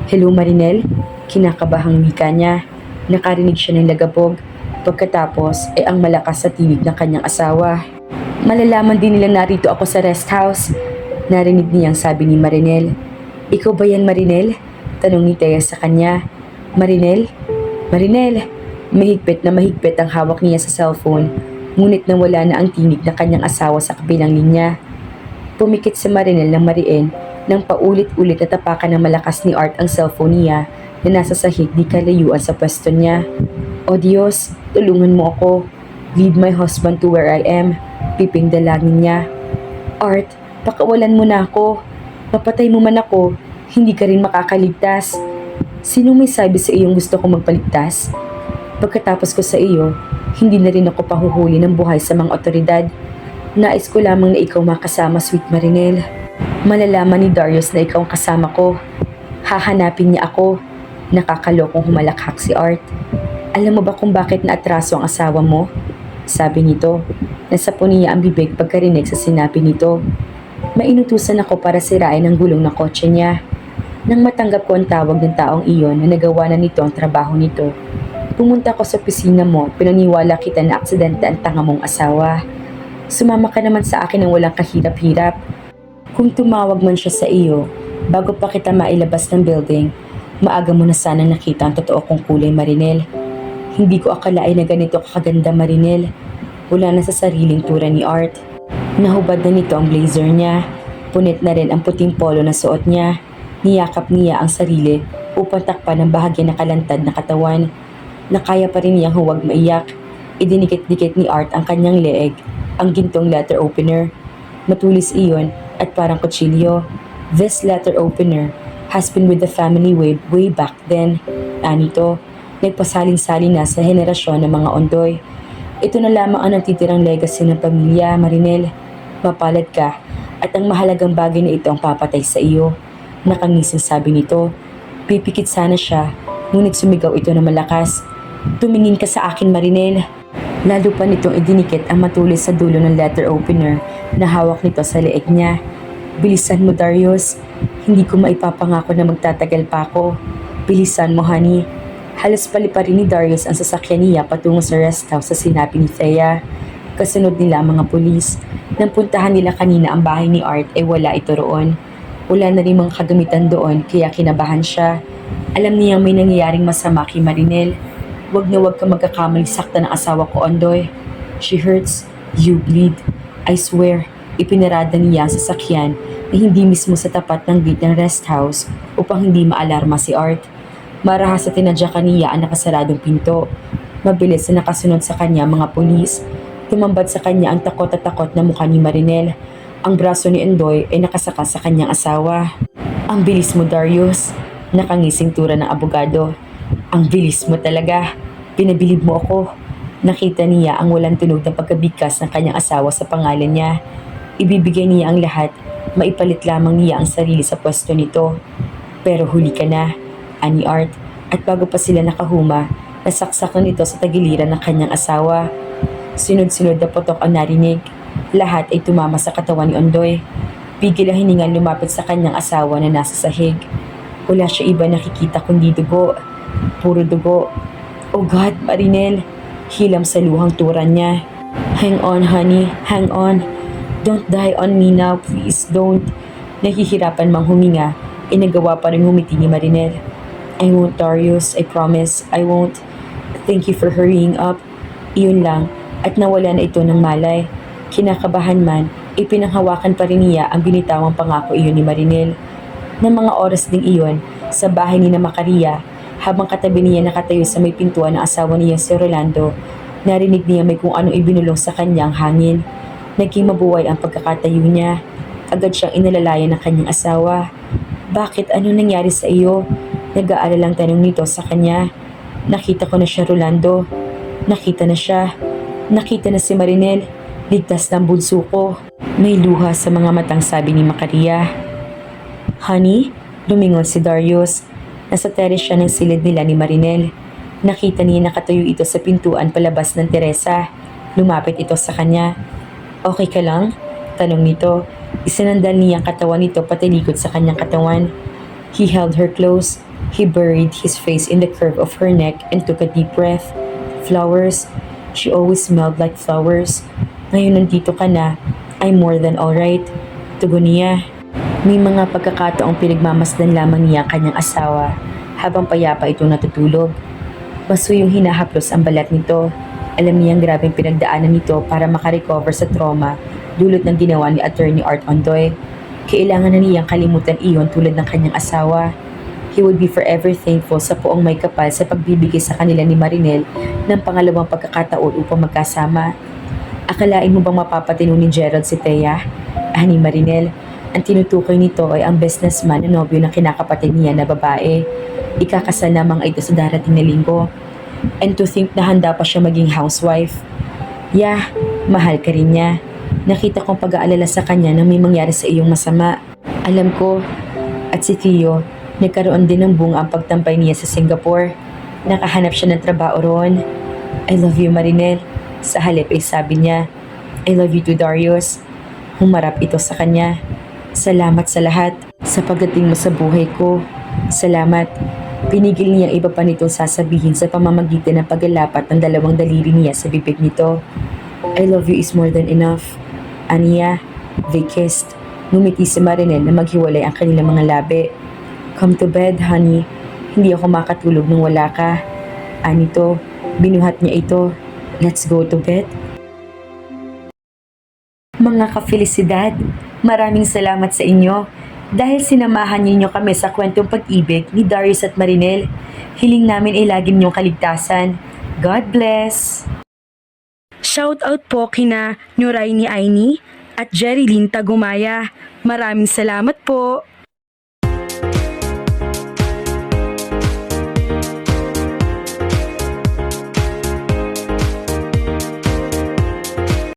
Hello Marinel? Kinakabahang wika niya. Nakarinig siya ng lagabog. Pagkatapos ay ang malakas sa tinig ng kanyang asawa. Malalaman din nila narito ako sa rest house. Narinig niyang sabi ni Marinel. Ikaw ba yan Marinel? Tanong ni Thea sa kanya. Marinel? Marinel? Mahigpit na mahigpit ang hawak niya sa cellphone. Ngunit nawala na ang tinig ng kanyang asawa sa kabilang linya. Pumikit si Marinel ng mariin nang paulit-ulit na tapakan ng malakas ni Art ang cellphone niya na nasa sahig di kalayuan sa pwesto niya. O Diyos, tulungan mo ako. Lead my husband to where I am. Piping dalangin niya. Art, pakawalan mo na ako. Mapatay mo man ako, hindi ka rin makakaligtas. Sino may sabi sa iyong gusto kong magpaligtas? Pagkatapos ko sa iyo, hindi na rin ako pahuhuli ng buhay sa mga otoridad. Nais ko lamang na ikaw makasama, sweet Marinel. Malalaman ni Darius na ikaw ang kasama ko. Hahanapin niya ako. Nakakalokong humalakhak si Art. Alam mo ba kung bakit naatraso ang asawa mo? Sabi nito. Nasapo niya ang bibig pagkarinig sa sinabi nito. Mainutusan ako para sirain ang gulong ng kotse niya. Nang matanggap ko ang tawag ng taong iyon na nagawa na nito ang trabaho nito, pumunta ko sa opisina mo at pinaniwala kita na aksidente ang tanga mong asawa. Sumama ka naman sa akin ng walang kahirap-hirap. Kung tumawag man siya sa iyo, bago pa kita mailabas ng building, maaga mo na sana nakita ang totoo kong kulay, Marinel. Hindi ko akalain na ganito kakaganda, Marinel. Wala na sa sariling tura ni Art. Nahubad na nito ang blazer niya. Punit na rin ang puting polo na suot niya. Niyakap niya ang sarili upang takpan ang bahagi na kalantad na katawan. Nakaya pa rin niyang huwag maiyak. Idinikit-dikit ni Art ang kanyang leeg, ang gintong letter opener. Matulis iyon at parang kutsilyo. This letter opener has been with the family way back then. Anito, nagpasalin-salin na sa henerasyon ng mga ondoy. Ito na lamang ang natitirang legacy ng pamilya, Marinel. Mapalad ka at ang mahalagang bagay na ito ang papatay sa iyo. Nakangising sabi nito. Pipikit sana siya, ngunit sumigaw ito na malakas. Tumingin ka sa akin, Marinel. Lalo pa nitong idinikit ang matulis sa dulo ng letter opener na hawak nito sa leeg niya. Bilisan mo, Darius. Hindi ko maipapangako na magtatagal pa ako. Bilisan mo, honey. Halos palipa rin ni Darius ang sasakyan niya patungo sa rest house sa sinabi ni Thea. Kasunod nila ang mga pulis. Nang puntahan nila kanina ang bahay ni Art ay wala ito roon. Wala na rin mga kagamitan doon kaya kinabahan siya. Alam niya may nangyayaring masama kay Marinel. Wag na wag ka magkakamali sakta ng asawa ko, Ondoy. She hurts, you bleed. I swear, ipinarada niya ang sasakyan na hindi mismo sa tapat ng gate ng rest house upang hindi maalarma si Art. Marahas sa tinadyakan niya ang nakasaradong pinto. Mabilis na nakasunod sa kanya mga pulis. Tumambad sa kanya ang takot at takot na mukha ni Marinel. Ang braso ni Ondoy ay nakasaka sa kanyang asawa. Ang bilis mo, Darius. Nakangising tura ng abogado. Ang bilis mo talaga. Pinabilib mo ako. Nakita niya ang walang tunog na pagkabigkas ng kanyang asawa sa pangalan niya. Ibibigay niya ang lahat. Maipalit lamang niya ang sarili sa pwesto nito. Pero huli ka na, ani Art, at bago pa sila nakahuma, nasaksak na nito sa tagiliran ng kanyang asawa. Sunod-sunod na putok ang narinig. Lahat ay tumama sa katawan ni Ondoy. Pigil ang hiningan lumapit sa kanyang asawa na nasa sahig. Wala siya iba nakikita kundi dugo. Puro dugo. Oh God, Marinel! Hilam sa luhang turan niya. Hang on, honey. Hang on. Don't die on me now, please don't. Nahihirapan mang huminga, inagawa pa rin humiti ni Marinel. I won't, Darius. I promise. I won't. Thank you for hurrying up. Iyon lang, at nawala na ito ng malay. Kinakabahan man, ipinanghawakan pa rin niya ang binitawang pangako iyon ni Marinel. Ng mga oras ding iyon, sa bahay ni na Macaria, habang katabi niya nakatayo sa may pintuan ng asawa niya si Rolando, narinig niya may kung anong ibinulong sa kanyang hangin. Naging mabuhay ang pagkakatayo niya. Agad siyang inalalayan ng kanyang asawa. Bakit? Ano nangyari sa iyo? Nag-aalalang tanong nito sa kanya. Nakita ko na siya, Rolando. Nakita na siya. Nakita na si Marinel. Ligtas ng bunso ko. May luha sa mga matang sabi ni Macaria. Honey? Lumingon si Darius. Nasa terrace siya ng silid nila ni Marinel. Nakita niya nakatayo ito sa pintuan palabas ng Teresa. Lumapit ito sa kanya. Okay ka lang? Tanong nito. Isinandal niya ang katawan nito patilikod sa kanyang katawan. He held her close. He buried his face in the curve of her neck and took a deep breath. Flowers. She always smelled like flowers. Ngayon nandito ka na. I'm more than alright. Tugon niya. May mga pagkakataong pinagmamasdan lamang niya ang kanyang asawa habang payapa ito natutulog. Baso yung hinahaplos ang balat nito. Alam niyang grabeng pinagdaanan nito para makarecover sa trauma dulot ng ginawa ni Attorney Art Ondoy. Kailangan na niyang kalimutan iyon tulad ng kanyang asawa. He would be forever thankful sa poong may kapal sa pagbibigay sa kanila ni Marinel ng pangalawang pagkakataon upang magkasama. Akalain mo bang mapapatino ni Gerald si Thea? Ni Marinel, ang tinutukoy nito ay ang businessman na nobyo ng kinakapatid niya na babae. Ikakasal lamang ito sa darating na linggo. And to think na handa pa siya maging housewife. Yeah, mahal ka rin niya. Nakita kong pag-aalala sa kanya nang may mangyari sa iyong masama. Alam ko, at si Theo, nagkaroon din ng bunga ang pagtampay niya sa Singapore. Nakahanap siya ng trabaho roon. I love you, Marinel. Sa halip ay sabi niya, I love you too, Darius. Humarap ito sa kanya. Salamat sa lahat, sa pagdating mo sa buhay ko. Salamat. Pinigil niya iba pa nitong sasabihin sa pamamagitan ng paglalapat ng dalawang daliri niya sa bibig nito. I love you is more than enough. Aniya, they kissed. Ngumiti si Marinel na maghiwalay ang kanilang mga labi. Come to bed, honey. Hindi ako makatulog nung wala ka. Anito, binuhat niya ito. Let's go to bed. Mga ka-felisidad, maraming salamat sa inyo dahil sinamahan niyo kami sa kwentong pag-ibig ni Darius at Marinel. Hiling namin ay lagi ninyong kaligtasan. God bless! Shoutout po kina Nuray ni Aini at Jerilyn Tagumaya. Maraming salamat po!